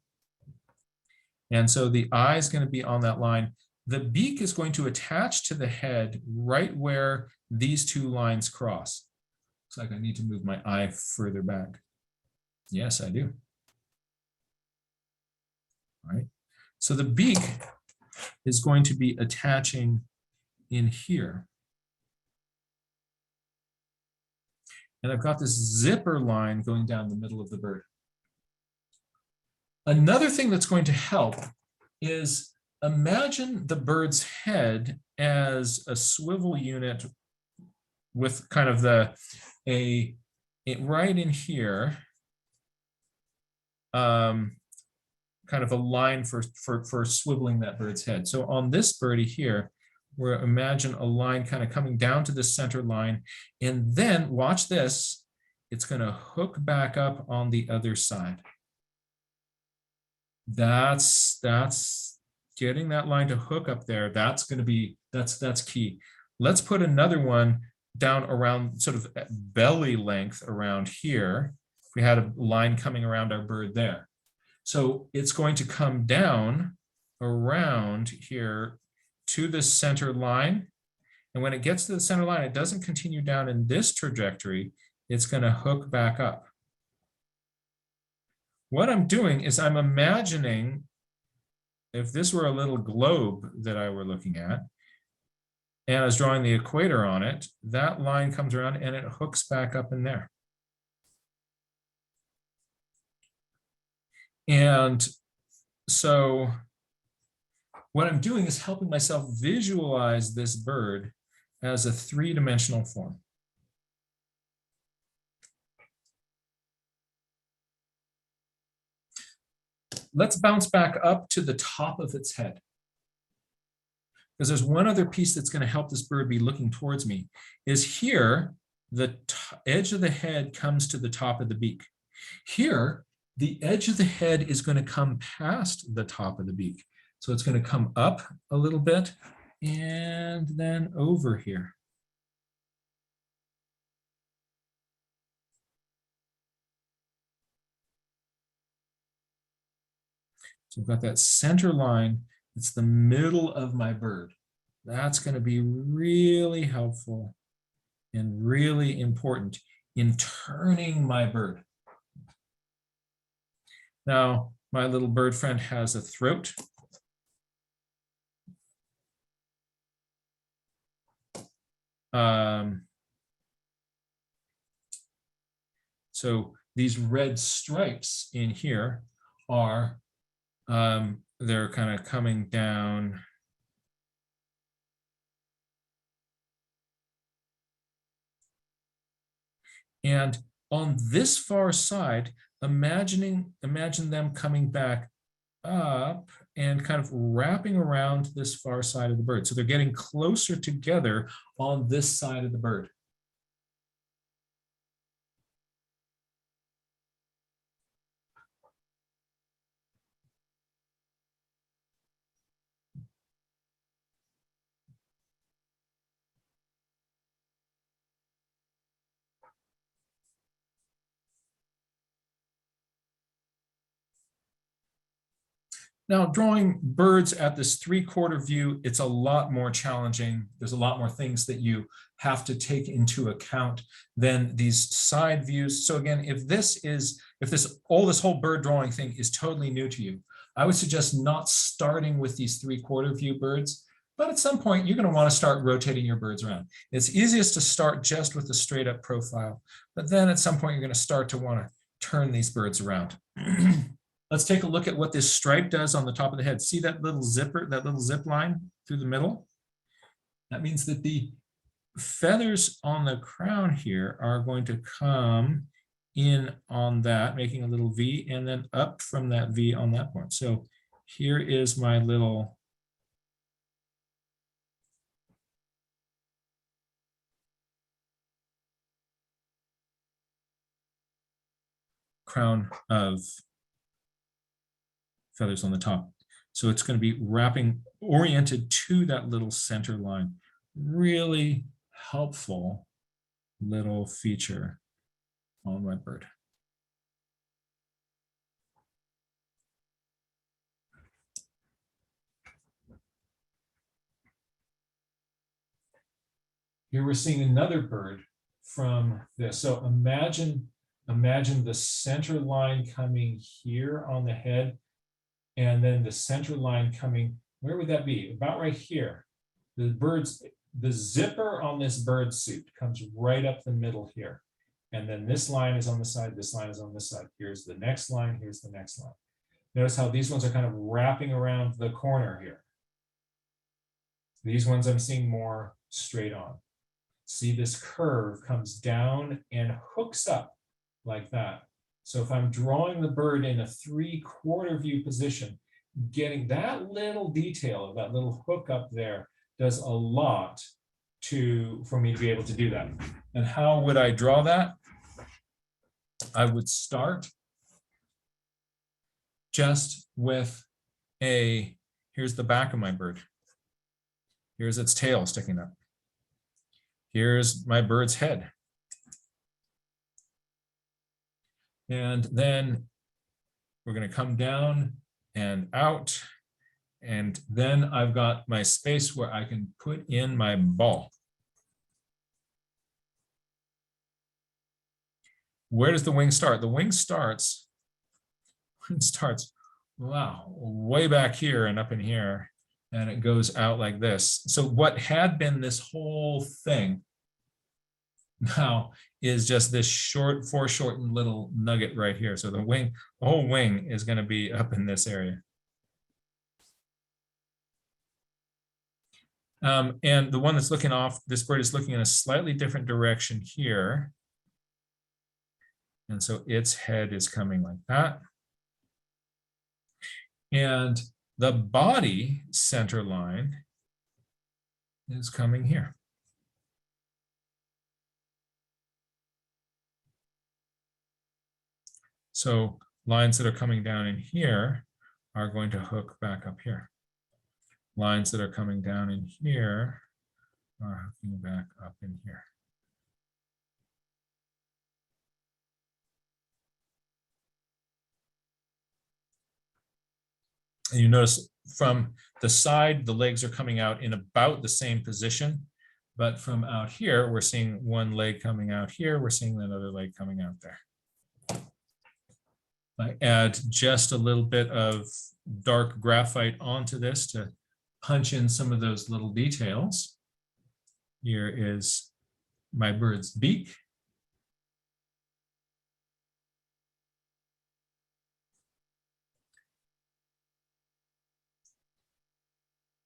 And so the eye is going to be on that line. The beak is going to attach to the head right where these two lines cross. Looks like I need to move my eye further back. Yes, I do. All right. So the beak is going to be attaching in here. And I've got this zipper line going down the middle of the bird. Another thing that's going to help is imagine the bird's head as a swivel unit with kind of right in here, kind of a line for swiveling that bird's head. So on this birdie here, we're imagine a line kind of coming down to the center line, and then watch this, it's going to hook back up on the other side. That's getting that line to hook up there. That's going to be, that's key. Let's put another one down around sort of belly length around here. We had a line coming around our bird there. So it's going to come down around here to the center line. And when it gets to the center line, it doesn't continue down in this trajectory. It's going to hook back up. What I'm doing is I'm imagining if this were a little globe that I were looking at, and I was drawing the equator on it, that line comes around and it hooks back up in there. And so what I'm doing is helping myself visualize this bird as a three-dimensional form. let's bounce back up to the top of its head. Because there's one other piece that's going to help this bird be looking towards me, is here, the edge of the head comes to the top of the beak. Here, the edge of the head is going to come past the top of the beak. So it's going to come up a little bit and then over here. So I've got that center line. It's the middle of my bird. That's going to be really helpful and really important in turning my bird. Now, my little bird friend has a throat. So these red stripes in here are, they're kind of coming down. And on this far side, imagine them coming back up and kind of wrapping around this far side of the bird. So they're getting closer together on this side of the bird. Now, drawing birds at this 3/4 view, it's a lot more challenging. There's a lot more things that you have to take into account than these side views. So again, if this whole bird drawing thing is totally new to you, I would suggest not starting with these 3/4 view birds, but at some point you're going to want to start rotating your birds around. It's easiest to start just with the straight up profile, but then at some point you're going to start to want to turn these birds around. Let's take a look at what this stripe does on the top of the head. See that little zipper, that little zip line through the middle? That means that the feathers on the crown here are going to come in on that, making a little V, and then up from that V on that point. So here is my little crown of feathers on the top. So it's going to be wrapping oriented to that little center line. Really helpful little feature on my bird. Here we're seeing another bird from this. So imagine the center line coming here on the head, and then the center line coming, where would that be? About right here. The zipper on this bird suit comes right up the middle here. And then this line is on the side, this line is on this side. Here's the next line, here's the next line. Notice how these ones are kind of wrapping around the corner here. These ones I'm seeing more straight on. See, this curve comes down and hooks up like that. So if I'm drawing the bird in a 3/4 view position, getting that little detail of that little hook up there does a lot for me to be able to do that. And how would I draw that? I would start just with here's the back of my bird. Here's its tail sticking up. Here's my bird's head. And then we're going to come down and out. And then I've got my space where I can put in my ball. Where does the wing start? The wing starts, wow, way back here and up in here. And it goes out like this. So what had been this whole thing now is just this foreshortened little nugget right here. So the whole wing is going to be up in this area. And the one that's looking off, this bird is looking in a slightly different direction here. And so its head is coming like that. And the body center line is coming here. So lines that are coming down in here are going to hook back up here. Lines that are coming down in here are hooking back up in here. And you notice from the side, the legs are coming out in about the same position. But from out here, we're seeing one leg coming out here. We're seeing another leg coming out there. I add just a little bit of dark graphite onto this to punch in some of those little details. Here is my bird's beak.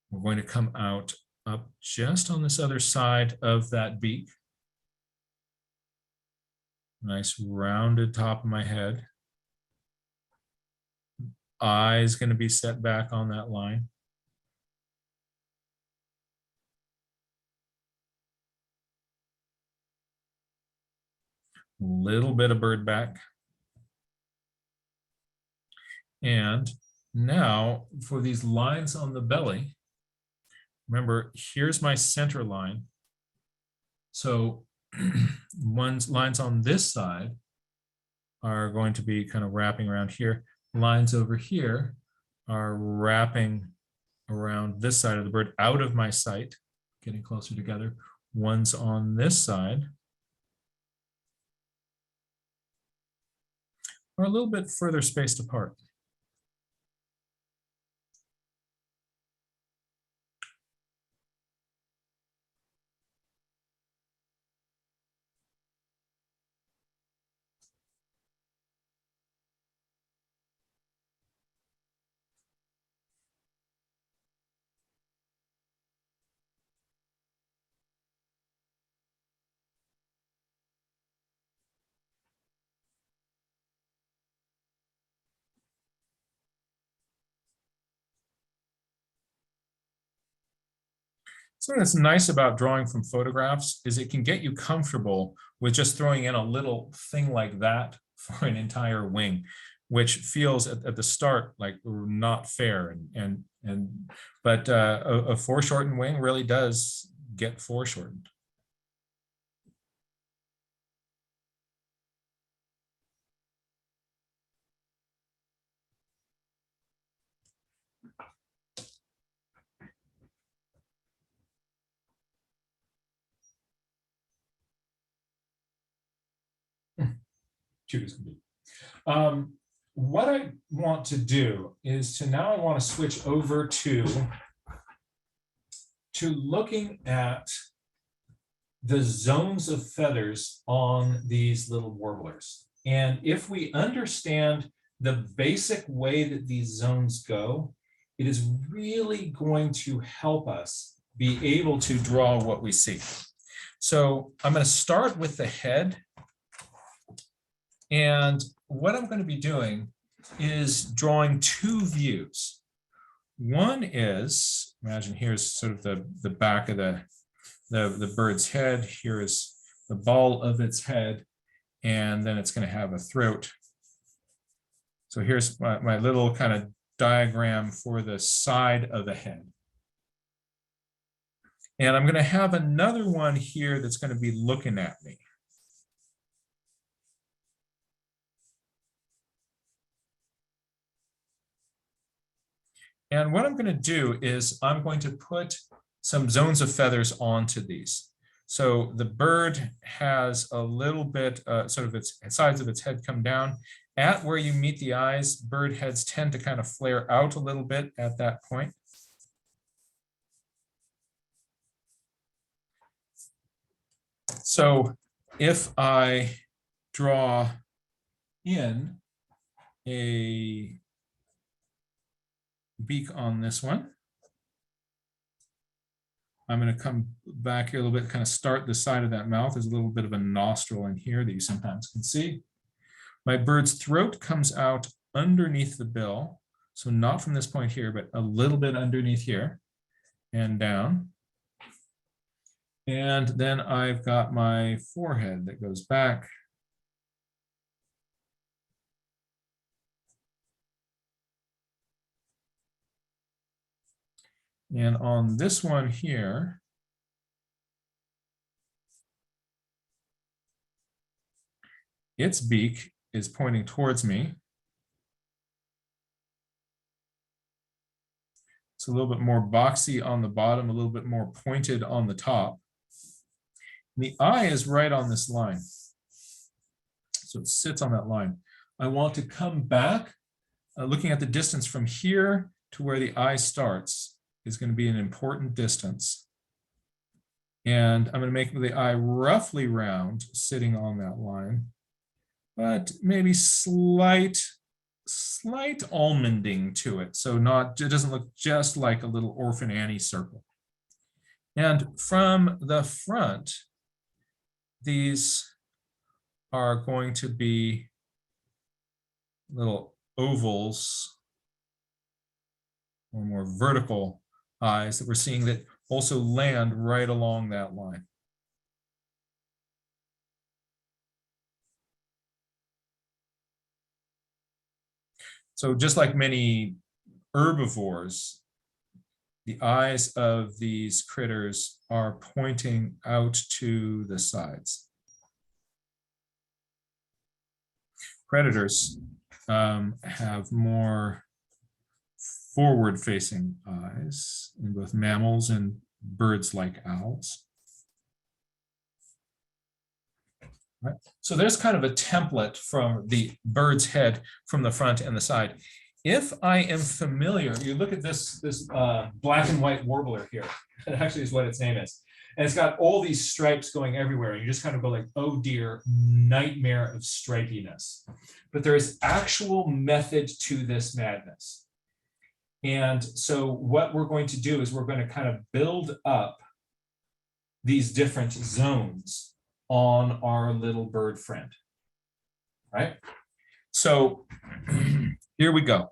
We're going to come out up just on this other side of that beak. Nice rounded top of my head. Eye is going to be set back on that line. Little bit of bird back. And now for these lines on the belly, remember, here's my center line. So lines on this side are going to be kind of wrapping around here. Lines over here are wrapping around this side of the bird out of my sight, getting closer together. Ones on this side are a little bit further spaced apart. Something that's nice about drawing from photographs is it can get you comfortable with just throwing in a little thing like that for an entire wing, which feels at the start like not fair. But a foreshortened wing really does get foreshortened. What I want to do is now I want to switch over to looking at the zones of feathers on these little warblers. And if we understand the basic way that these zones go, it is really going to help us be able to draw what we see. So I'm going to start with the head. And what I'm going to be doing is drawing two views. One is, imagine here's sort of the back of the bird's head. Here is the ball of its head, and then it's going to have a throat. So here's my little kind of diagram for the side of the head. And I'm going to have another one here that's going to be looking at me. And what I'm going to do is I'm going to put some zones of feathers onto these. So the bird has a little bit, sort of its sides of its head come down. At where you meet the eyes, bird heads tend to kind of flare out a little bit at that point. So if I draw in a beak on this one, I'm going to come back here a little bit, kind of start the side of that mouth. There's a little bit of a nostril in here that you sometimes can see. My bird's throat comes out underneath the bill. So not from this point here, but a little bit underneath here and down. And then I've got my forehead that goes back. And on this one here, its beak is pointing towards me. It's a little bit more boxy on the bottom, a little bit more pointed on the top. And the eye is right on this line. So it sits on that line. I want to come back, looking at the distance from here to where the eye starts is going to be an important distance. And I'm going to make the eye roughly round, sitting on that line, but maybe slight almonding to it. So it doesn't look just like a little Orphan Annie circle. And from the front, these are going to be little ovals or more vertical eyes that we're seeing that also land right along that line. So just like many herbivores, the eyes of these critters are pointing out to the sides. Predators have more forward-facing eyes in both mammals and birds like owls. Right. So there's kind of a template from the bird's head from the front and the side. If I am familiar, you look at this black and white warbler here. That actually is what its name is. And it's got all these stripes going everywhere. And you just kind of go like, oh dear, nightmare of stripiness. But there is actual method to this madness. And so what we're going to do is we're going to kind of build up these different zones on our little bird friend, right? So here we go.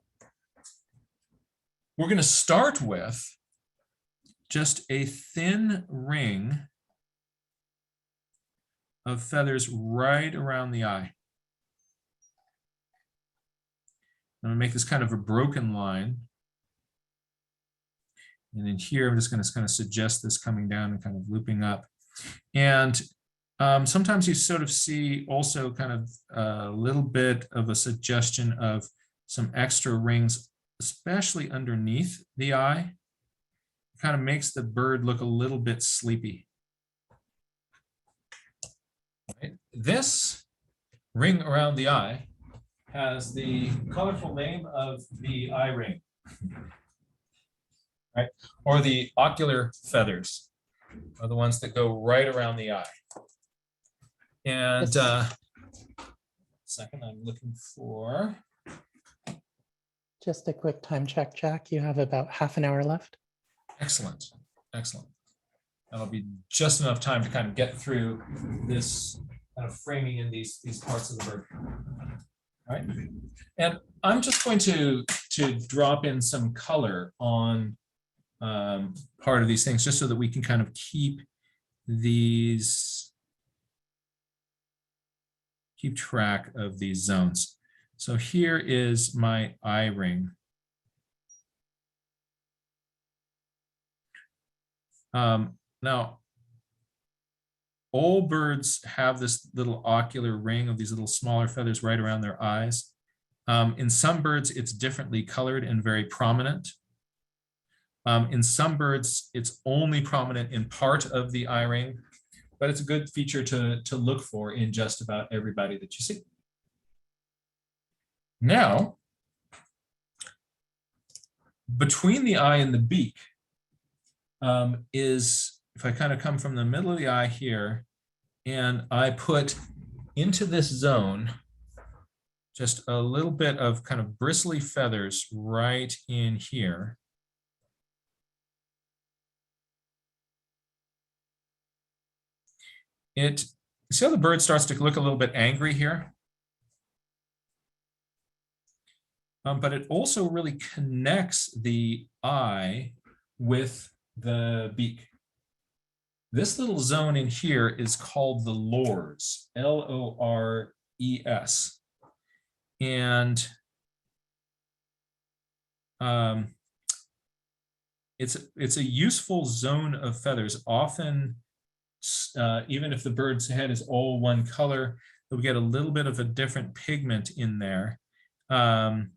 We're going to start with just a thin ring of feathers right around the eye. I'm going to make this kind of a broken line. And in here, I'm just going to kind of suggest this coming down and kind of looping up. And sometimes you sort of see also kind of a little bit of a suggestion of some extra rings, especially underneath the eye. It kind of makes the bird look a little bit sleepy. Right. This ring around the eye has the colorful name of the eye ring, right? Or the ocular feathers are the ones that go right around the eye. And second, I'm looking for. Just a quick time check, Jack. You have about half an hour left. Excellent, excellent. That'll be just enough time to kind of get through this kind of framing in these parts of the bird. All right. And I'm just going to drop in some color on part of these things, just so that we can kind of keep track of these zones. So here is my eye ring. Now, all birds have this little ocular ring of these little smaller feathers right around their eyes. In some birds, it's differently colored and very prominent. In some birds, it's only prominent in part of the eye ring, but it's a good feature to look for in just about everybody that you see. Now, between the eye and the beak is, if I kind of come from the middle of the eye here, and I put into this zone just a little bit of kind of bristly feathers right in here. See how the bird starts to look a little bit angry here? but it also really connects the eye with the beak. This little zone in here is called the lores, L-O-R-E-S. And it's a useful zone of feathers. Often, even if the bird's head is all one color, you'll get a little bit of a different pigment in there. And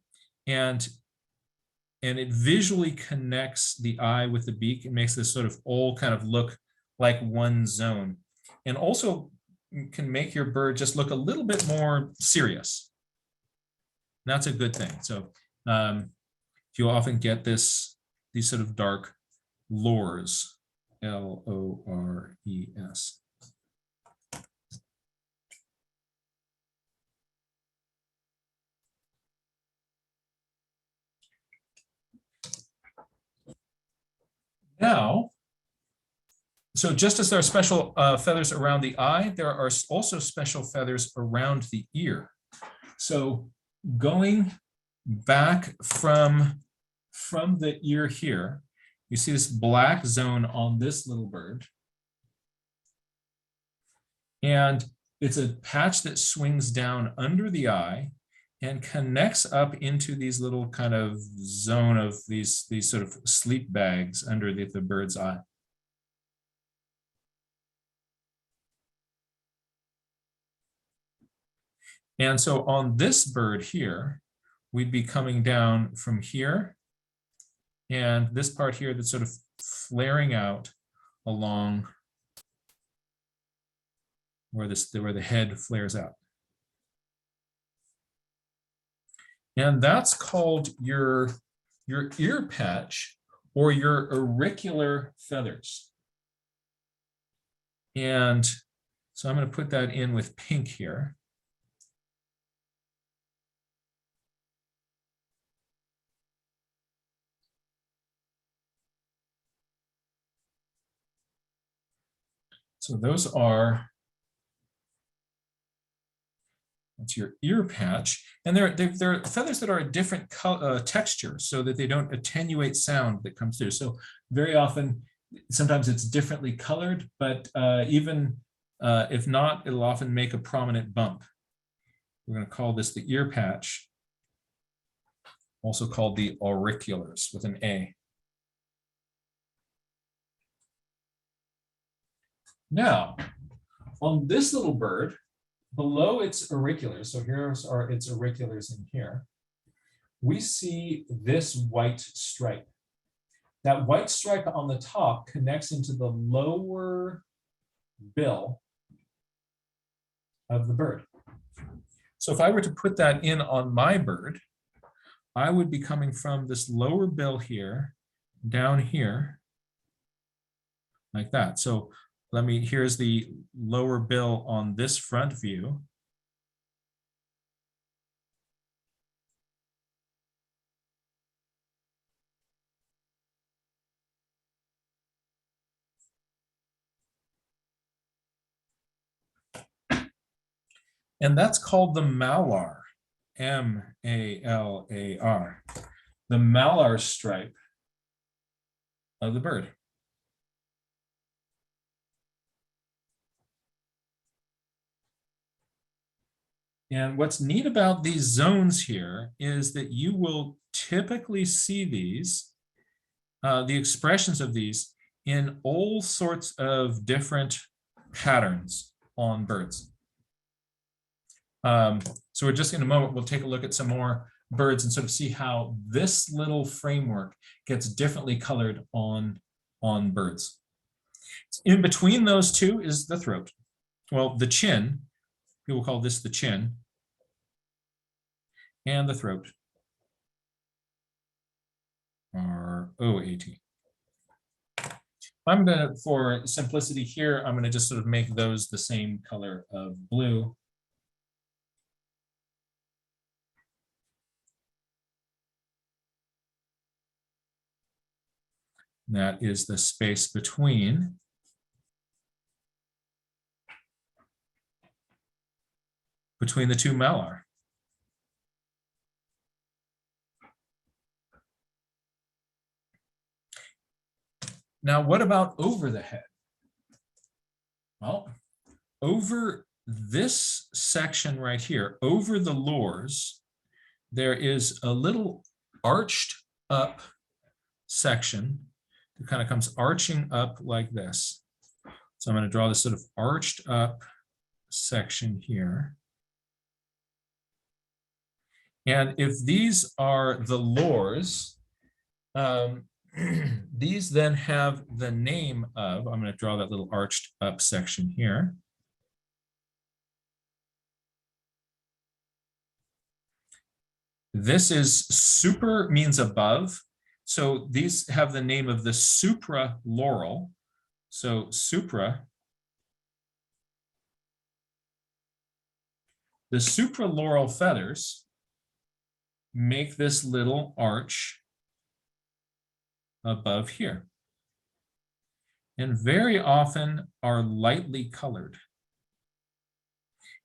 it visually connects the eye with the beak. It makes this sort of all kind of look like one zone, and also can make your bird just look a little bit more serious. That's a good thing. So you often get these sort of dark lores, L-O-R-E-S. Now, so just as there are special feathers around the eye, there are also special feathers around the ear. So going back from the ear here, you see this black zone on this little bird. And it's a patch that swings down under the eye and connects up into these little kind of zone of these sort of sleep bags under the bird's eye. And so on this bird here, we'd be coming down from here, and this part here that's sort of flaring out along where the head flares out. And that's called your ear patch or your auricular feathers. And so I'm going to put that in with pink here. So that's your ear patch, and they're feathers that are a different texture, so that they don't attenuate sound that comes through. So very often, sometimes it's differently colored, but even if not, it'll often make a prominent bump. We're going to call this the ear patch, also called the auriculars with an A. Now, on this little bird, below its auriculars, so here's its auriculars in here, we see this white stripe. That white stripe on the top connects into the lower bill of the bird. So if I were to put that in on my bird, I would be coming from this lower bill here, down here, like that. So here's the lower bill on this front view. And that's called the malar, M-A-L-A-R, the malar stripe of the bird. And what's neat about these zones here is that you will typically see these, the expressions of these, in all sorts of different patterns on birds. So we're just in a moment, we'll take a look at some more birds and sort of see how this little framework gets differently colored on birds. In between those two is the throat. Well, the chin, people call this the chin, and the throat, R-O-A-T. I'm gonna, for simplicity here, I'm gonna just sort of make those the same color of blue. That is the space between the two malar. Now, what about over the head? Well, over this section right here, over the lores, there is a little arched up section that kind of comes arching up like this. So I'm going to draw this sort of arched up section here. And if these are the lores, these then have the name of, I'm going to draw that little arched up section here. This is super means above. So these have the name of the supraloral. So supra. The supraloral feathers make this little arch above here. And very often are lightly colored.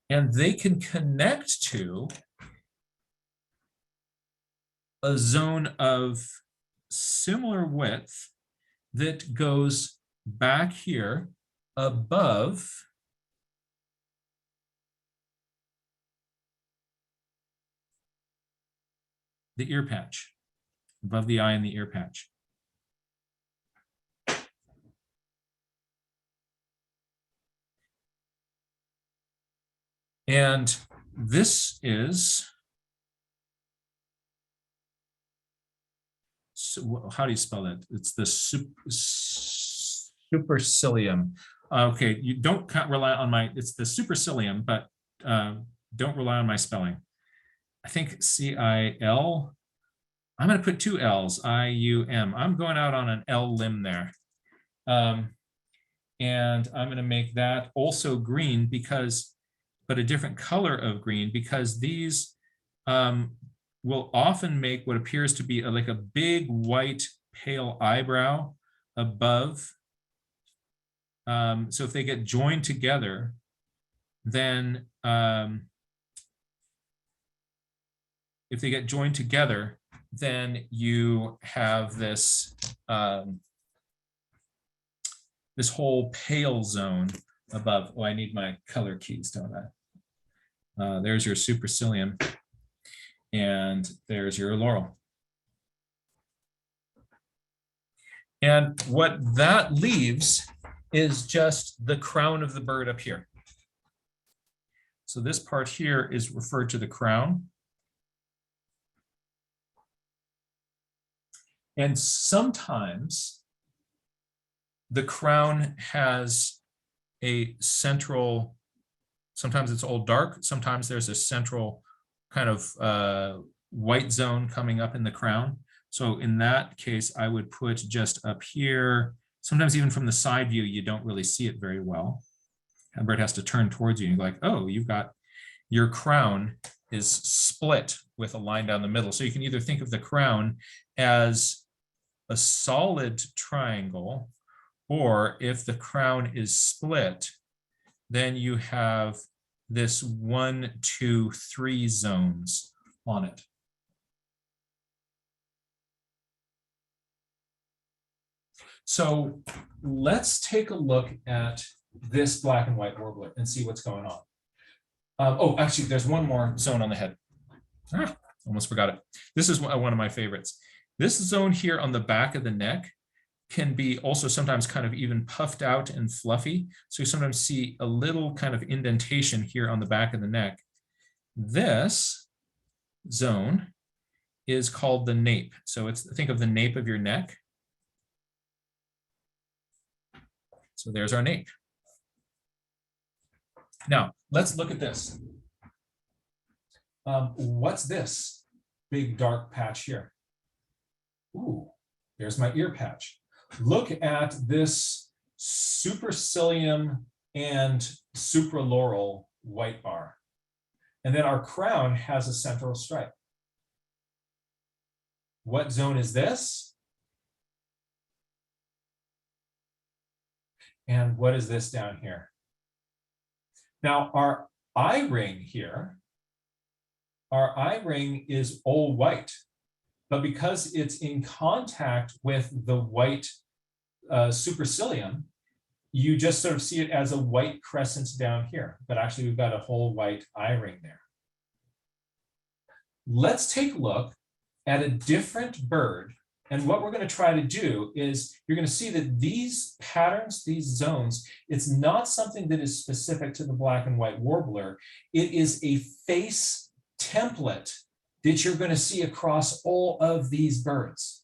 And they can connect to a zone of similar width that goes back here above the ear patch, above the eye and the ear patch. And this is, so how do you spell that? It's the supercilium. Okay, you don't rely on my, it's the supercilium, but don't rely on my spelling. I think C-I-L. I'm going to put two L's, I-U-M. I'm going out on an L limb there. And I'm going to make that also green because, but a different color of green, because these will often make what appears to be like a big white pale eyebrow above. So if they get joined together, then you have this this whole pale zone above. Oh, I need my color keys, don't I? There's your supercilium, and there's your laurel. And what that leaves is just the crown of the bird up here. So this part here is referred to the crown. And sometimes the crown has a central, sometimes it's all dark, sometimes there's a central kind of white zone coming up in the crown. So in that case, I would put just up here. Sometimes even from the side view, you don't really see it very well. And bird has to turn towards you and you're like, oh, you've got, your crown is split with a line down the middle. So you can either think of the crown as a solid triangle, or if the crown is split, then you have this 1, 2, 3 zones on it. So let's take a look at this black and white warbler and see what's going on. Oh, actually, there's one more zone on the head. Almost forgot it. This is one of my favorites. This zone here on the back of the neck can be also sometimes kind of even puffed out and fluffy. So you sometimes see a little kind of indentation here on the back of the neck. This zone is called the nape. So it's, think of the nape of your neck. So there's our nape. Now, let's look at this. What's this big dark patch here? Ooh, there's my ear patch. Look at this supercilium and supraloral white bar. And then our crown has a central stripe. What zone is this? And what is this down here? Now, our eye ring here, our eye ring is all white, but because it's in contact with the white supercilium, you just sort of see it as a white crescent down here, but actually we've got a whole white eye ring there. Let's take a look at a different bird. And what we're going to try to do is you're going to see that these patterns, these zones, it's not something that is specific to the black and white warbler. It is a face template that you're going to see across all of these birds.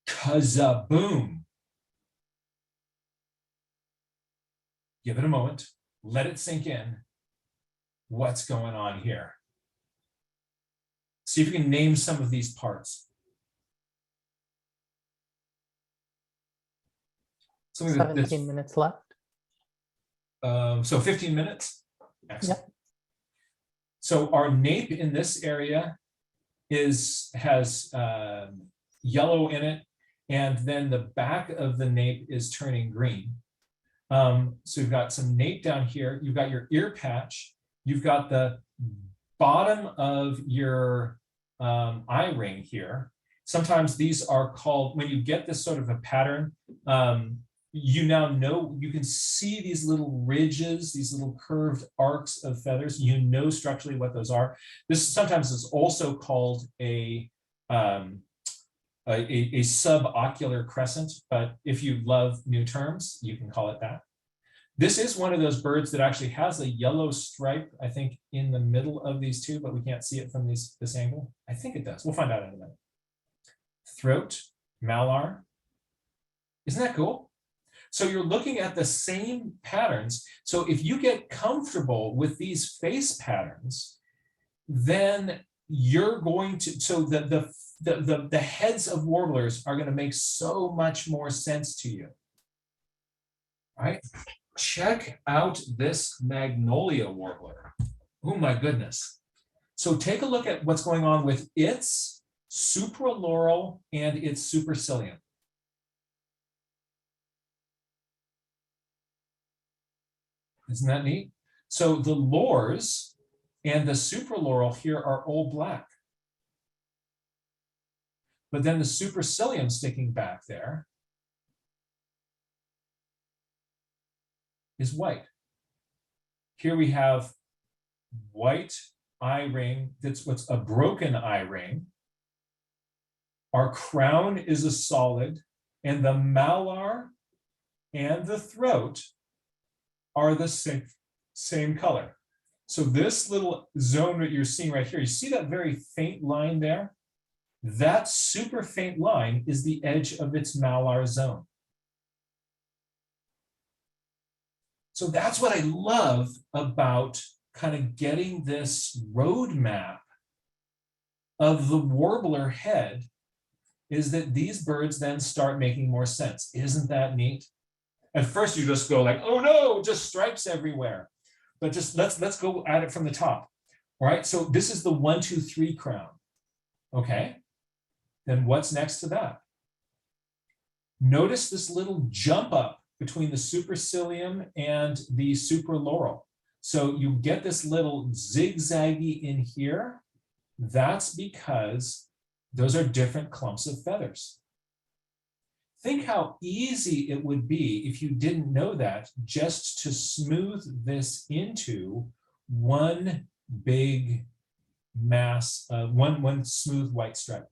Kazaboom. Give it a moment. Let it sink in. What's going on here? See if you can name some of these parts. Something 17 minutes left. So 15 minutes. Excellent. Yep. So our nape in this area has yellow in it, and then the back of the nape is turning green. So you've got some nape down here. You've got your ear patch. You've got the bottom of your eye ring here. Sometimes these are called, when you get this sort of a pattern, you now know, you can see these little ridges, these little curved arcs of feathers. You know structurally what those are. This sometimes is also called a subocular crescent, but if you love new terms, you can call it that. This is one of those birds that actually has a yellow stripe, I think, in the middle of these two, but we can't see it from this angle. I think it does. We'll find out in a minute. Throat, malar. Isn't that cool? So you're looking at the same patterns. So if you get comfortable with these face patterns, then you're going to, so the heads of warblers are going to make so much more sense to you. All right? Check out this magnolia warbler. Oh my goodness. So take a look at what's going on with its supraloral and its supercilium. Isn't that neat? So the lores and the supraloral here are all black. But then the supercilium sticking back there is white. Here we have white eye ring. That's what's a broken eye ring. Our crown is a solid, and the malar and the throat are the same color. So this little zone that you're seeing right here, you see that very faint line there? That super faint line is the edge of its malar zone. So that's what I love about kind of getting this roadmap of the warbler head, is that these birds then start making more sense. Isn't that neat? At first you just go like, oh no, just stripes everywhere. But just let's go at it from the top. All right, so this is the 1, 2, 3 crown. Okay, then what's next to that? Notice this little jump up between the supercilium and the supraloral. So you get this little zigzaggy in here. That's because those are different clumps of feathers. Think how easy it would be if you didn't know that, just to smooth this into one big mass, one smooth white stripe.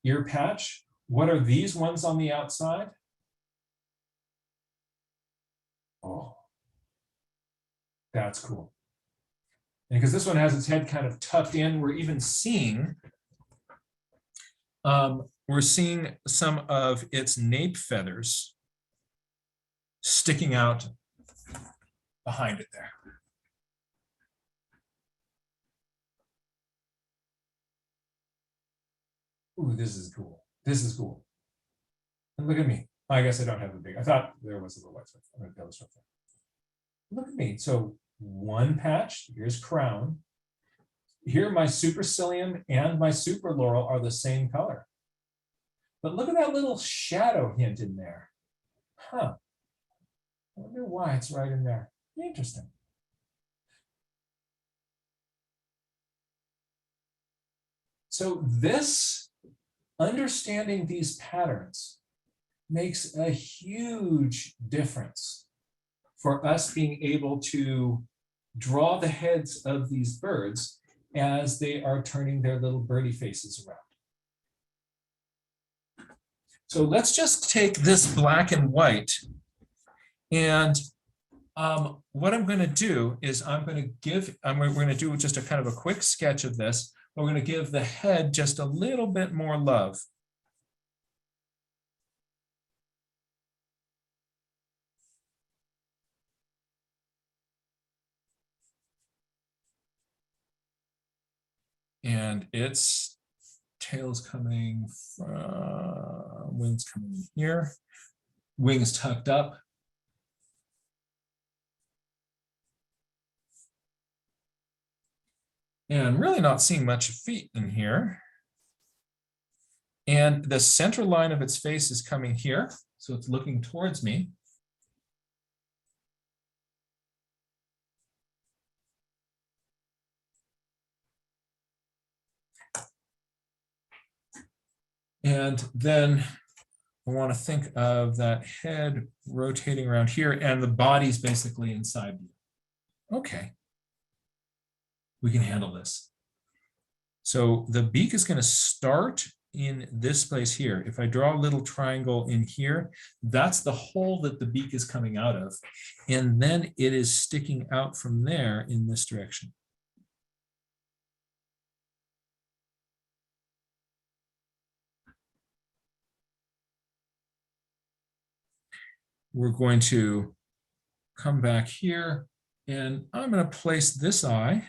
Ear patch, what are these ones on the outside? Oh, that's cool. And because this one has its head kind of tucked in, we're even seeing some of its nape feathers sticking out behind it there. Ooh, this is cool. This is cool. And look at me. I guess I don't have the big, I thought there was a little white stuff. Look at me. So one patch, here's crown. Here my supercilium and my supraloral are the same color. But look at that little shadow hint in there. Huh. I wonder why it's right in there. Interesting. So this understanding these patterns makes a huge difference for us being able to draw the heads of these birds as they are turning their little birdie faces around. So let's just take this black and white, and what I'm going to do is we're going to do just a kind of a quick sketch of this. We're going to give the head just a little bit more love. And its tail's coming from, wings coming in here, wings tucked up. And I'm really not seeing much feet in here. And the center line of its face is coming here, so it's looking towards me. And then I want to think of that head rotating around here, and the body's basically inside you. Okay. We can handle this. So the beak is going to start in this place here. If I draw a little triangle in here, that's the hole that the beak is coming out of. And then it is sticking out from there in this direction. We're going to come back here, and I'm going to place this eye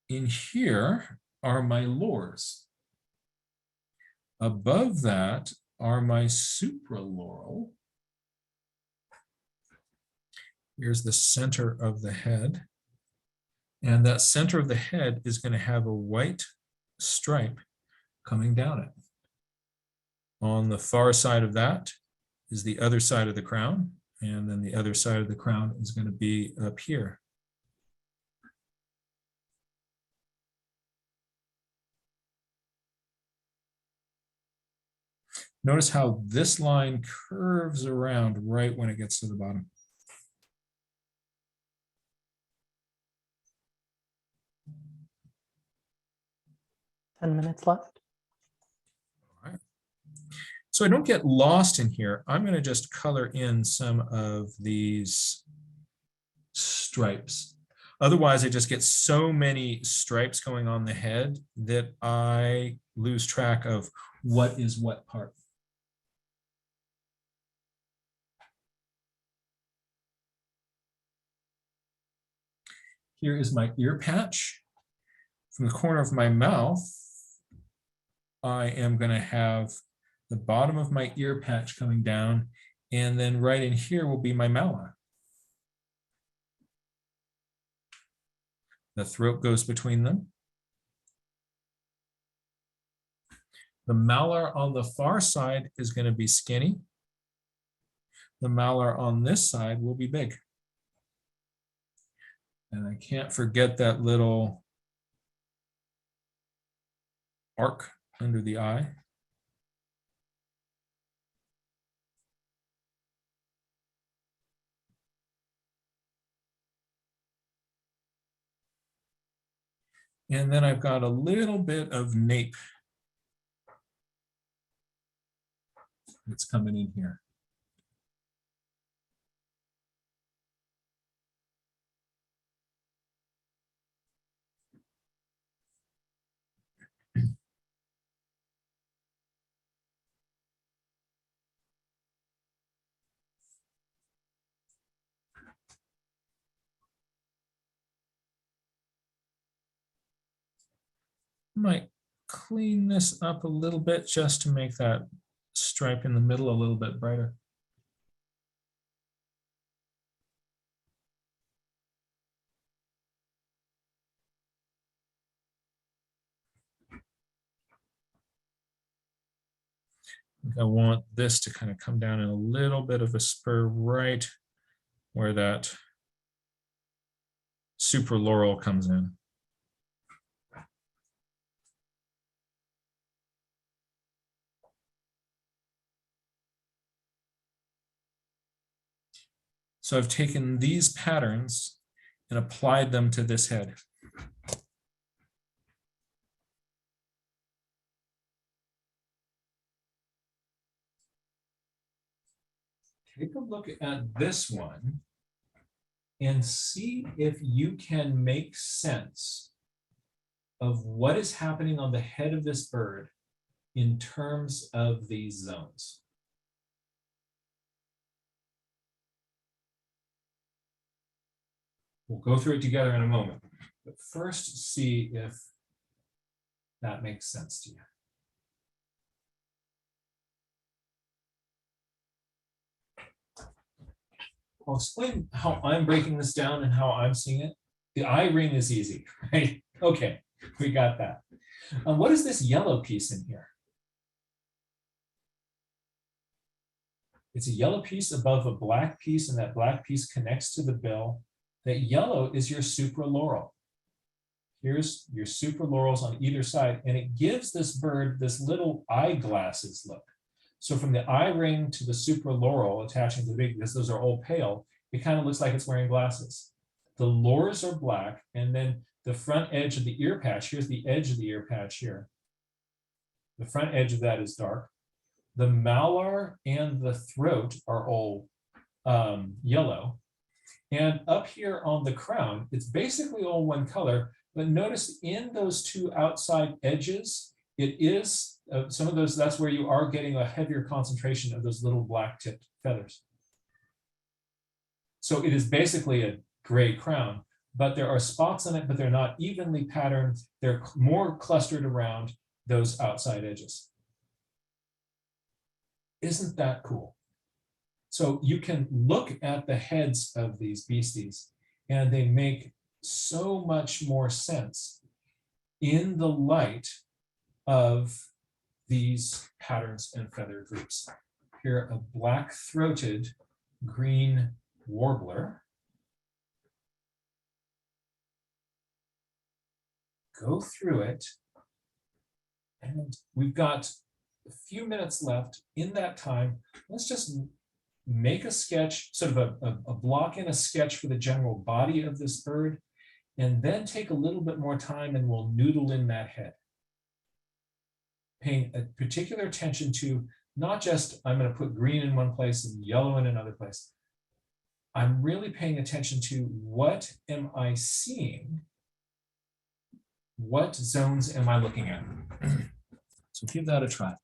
in here are my lores. Above that are my supraloral. Here's the center of the head. And that center of the head is going to have a white stripe coming down it. On the far side of that is the other side of the crown. And then the other side of the crown is going to be up here. Notice how this line curves around right when it gets to the bottom. Minutes left. All right. So I don't get lost in here. I'm going to just color in some of these stripes. Otherwise, I just get so many stripes going on the head that I lose track of what is what part. Here is my ear patch. From the corner of my mouth, I am going to have the bottom of my ear patch coming down, and then right in here will be my malar. The throat goes between them. The malar on the far side is going to be skinny. The malar on this side will be big. And I can't forget that little arc under the eye. And then I've got a little bit of nape that's coming in here. Might clean this up a little bit just to make that stripe in the middle a little bit brighter. I want this to kind of come down in a little bit of a spur right where that super laurel comes in. So I've taken these patterns and applied them to this head. Take a look at this one and see if you can make sense of what is happening on the head of this bird in terms of these zones. We'll go through it together in a moment, but first see if that makes sense to you. I'll explain how I'm breaking this down and how I'm seeing it. The eye ring is easy, right? Okay, we got that. What is this yellow piece in here? It's a yellow piece above a black piece, and that black piece connects to the bill. That yellow is your supraloral. Here's your supralaurals on either side, and it gives this bird this little eyeglasses look. So from the eye ring to the supraloral attaching to the beak, because those are all pale, it kind of looks like it's wearing glasses. The lores are black, and then the front edge of the ear patch, here's the edge of the ear patch here. The front edge of that is dark. The malar and the throat are all yellow. And up here on the crown, it's basically all one color, but notice in those two outside edges, it is some of those, that's where you are getting a heavier concentration of those little black tipped feathers. So it is basically a gray crown, but there are spots on it, but they're not evenly patterned. They're more clustered around those outside edges. Isn't that cool? So you can look at the heads of these beasties and they make so much more sense in the light of these patterns and feather groups. Here, a black-throated green warbler. Go through it, and we've got a few minutes left. In that time, let's just make a sketch, sort of a block in a sketch for the general body of this bird, and then take a little bit more time and we'll noodle in that head. Paying a particular attention to not just, I'm going to put green in one place and yellow in another place. I'm really paying attention to what am I seeing? What zones am I looking at? So give that a try.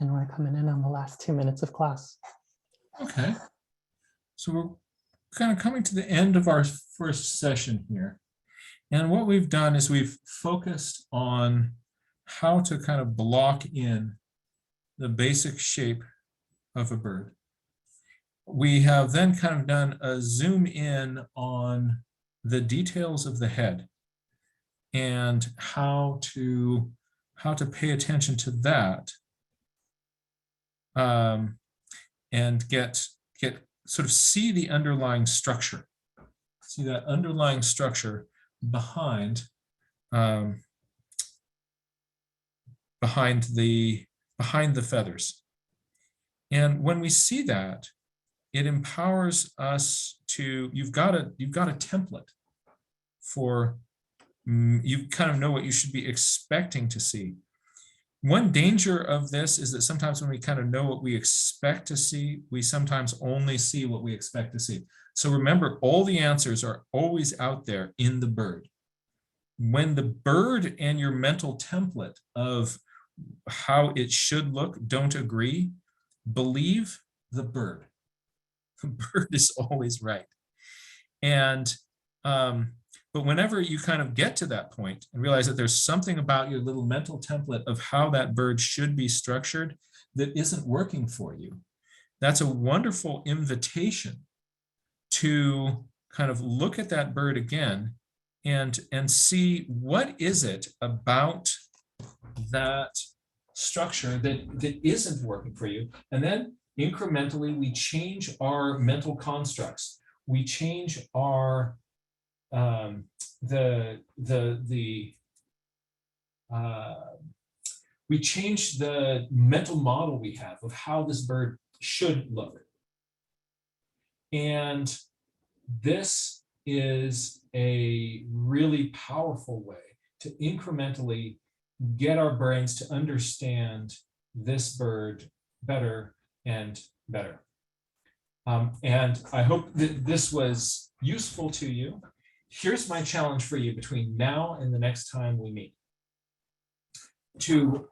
and we're coming in on the last 2 minutes of class. Okay. So we're kind of coming to the end of our first session here. And what we've done is we've focused on how to kind of block in the basic shape of a bird. We have then kind of done a zoom in on the details of the head and how to pay attention to that, and get sort of see the underlying structure, see that underlying structure behind the feathers. And when we see that, it empowers us to, you've got a template for, you kind of know what you should be expecting to see. One danger of this is that sometimes when we kind of know what we expect to see, we sometimes only see what we expect to see. So remember, all the answers are always out there in the bird. When the bird and your mental template of how it should look don't agree, believe the bird. The bird is always right. And but whenever you kind of get to that point and realize that there's something about your little mental template of how that bird should be structured that isn't working for you, that's a wonderful invitation to kind of look at that bird again and see what is it about that structure that isn't working for you. And then incrementally we change our mental constructs. We change our we change the mental model we have of how this bird should look. And this is a really powerful way to incrementally get our brains to understand this bird better and better. And I hope that this was useful to you. Here's my challenge for you between now and the next time we meet. There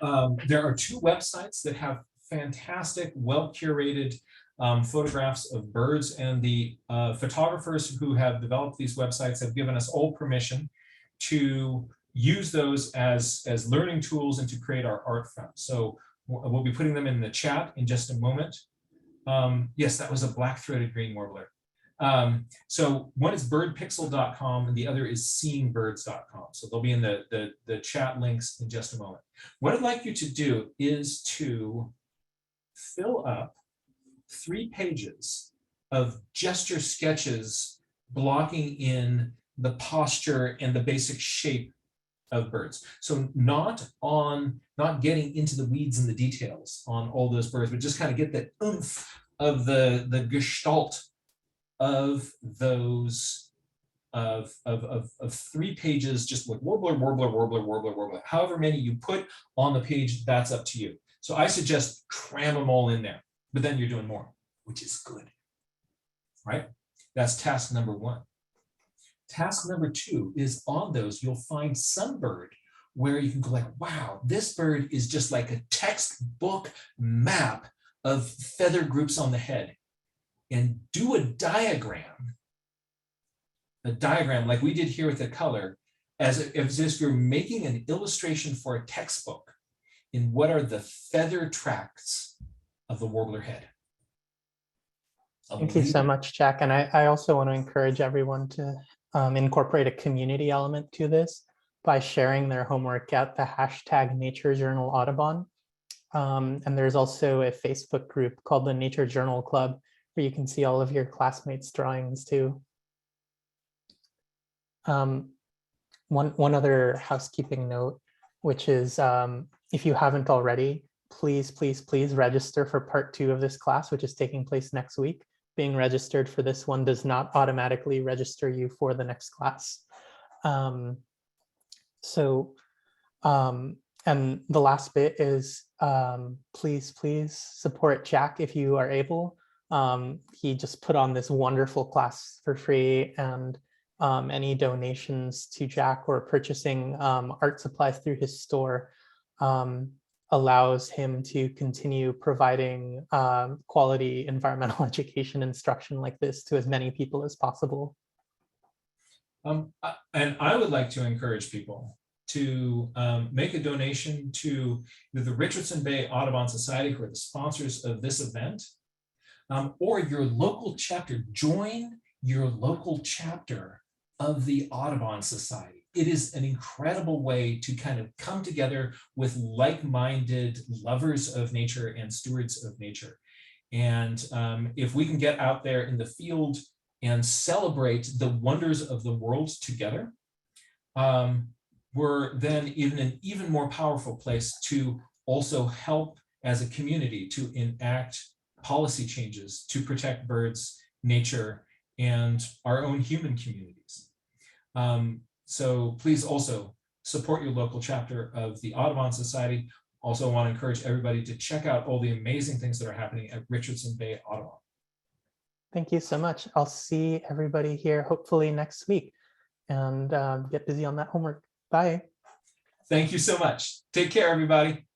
are 2 websites that have fantastic, well-curated photographs of birds, and the photographers who have developed these websites have given us all permission to use those as learning tools and to create our art from. So we'll be putting them in the chat in just a moment. Yes, that was a black-throated green warbler. So one is birdpixel.com and the other is seeingbirds.com. So they'll be in the chat links in just a moment. What I'd like you to do is to fill up 3 pages of gesture sketches blocking in the posture and the basic shape of birds. So not getting into the weeds and the details on all those birds, but just kind of get the oomph of the gestalt of those of 3 pages, just like warbler, warbler, warbler, warbler, warbler. However many you put on the page, that's up to you. So I suggest cram them all in there, but then you're doing more, which is good, right? That's task number 1. Task number 2 is on those, you'll find some bird where you can go like, wow, this bird is just like a textbook map of feather groups on the head. And do a diagram like we did here with the color, as if you're making an illustration for a textbook in what are the feather tracts of the warbler head. Thank you so much, Jack. And I also want to encourage everyone to incorporate a community element to this by sharing their homework at the hashtag Nature Journal Audubon. And there's also a Facebook group called the Nature Journal Club, where you can see all of your classmates' drawings too. One other housekeeping note, which is if you haven't already, please register for part 2 of this class, which is taking place next week. Being registered for this one does not automatically register you for the next class. And the last bit is please support Jack if you are able. He just put on this wonderful class for free, and any donations to Jack or purchasing art supplies through his store allows him to continue providing quality environmental education instruction like this to as many people as possible. And I would like to encourage people to make a donation to the Richardson Bay Audubon Society, who are the sponsors of this event, or your local chapter. Join your local chapter of the Audubon Society. It is an incredible way to kind of come together with like-minded lovers of nature and stewards of nature. And if we can get out there in the field and celebrate the wonders of the world together, we're then in an even more powerful place to also help as a community to enact policy changes to protect birds, nature, and our own human communities. So please also support your local chapter of the Audubon Society. Also want to encourage everybody to check out all the amazing things that are happening at Richardson Bay Audubon. Thank you so much. I'll see everybody here hopefully next week, and get busy on that homework. Bye. Thank you so much. Take care, everybody.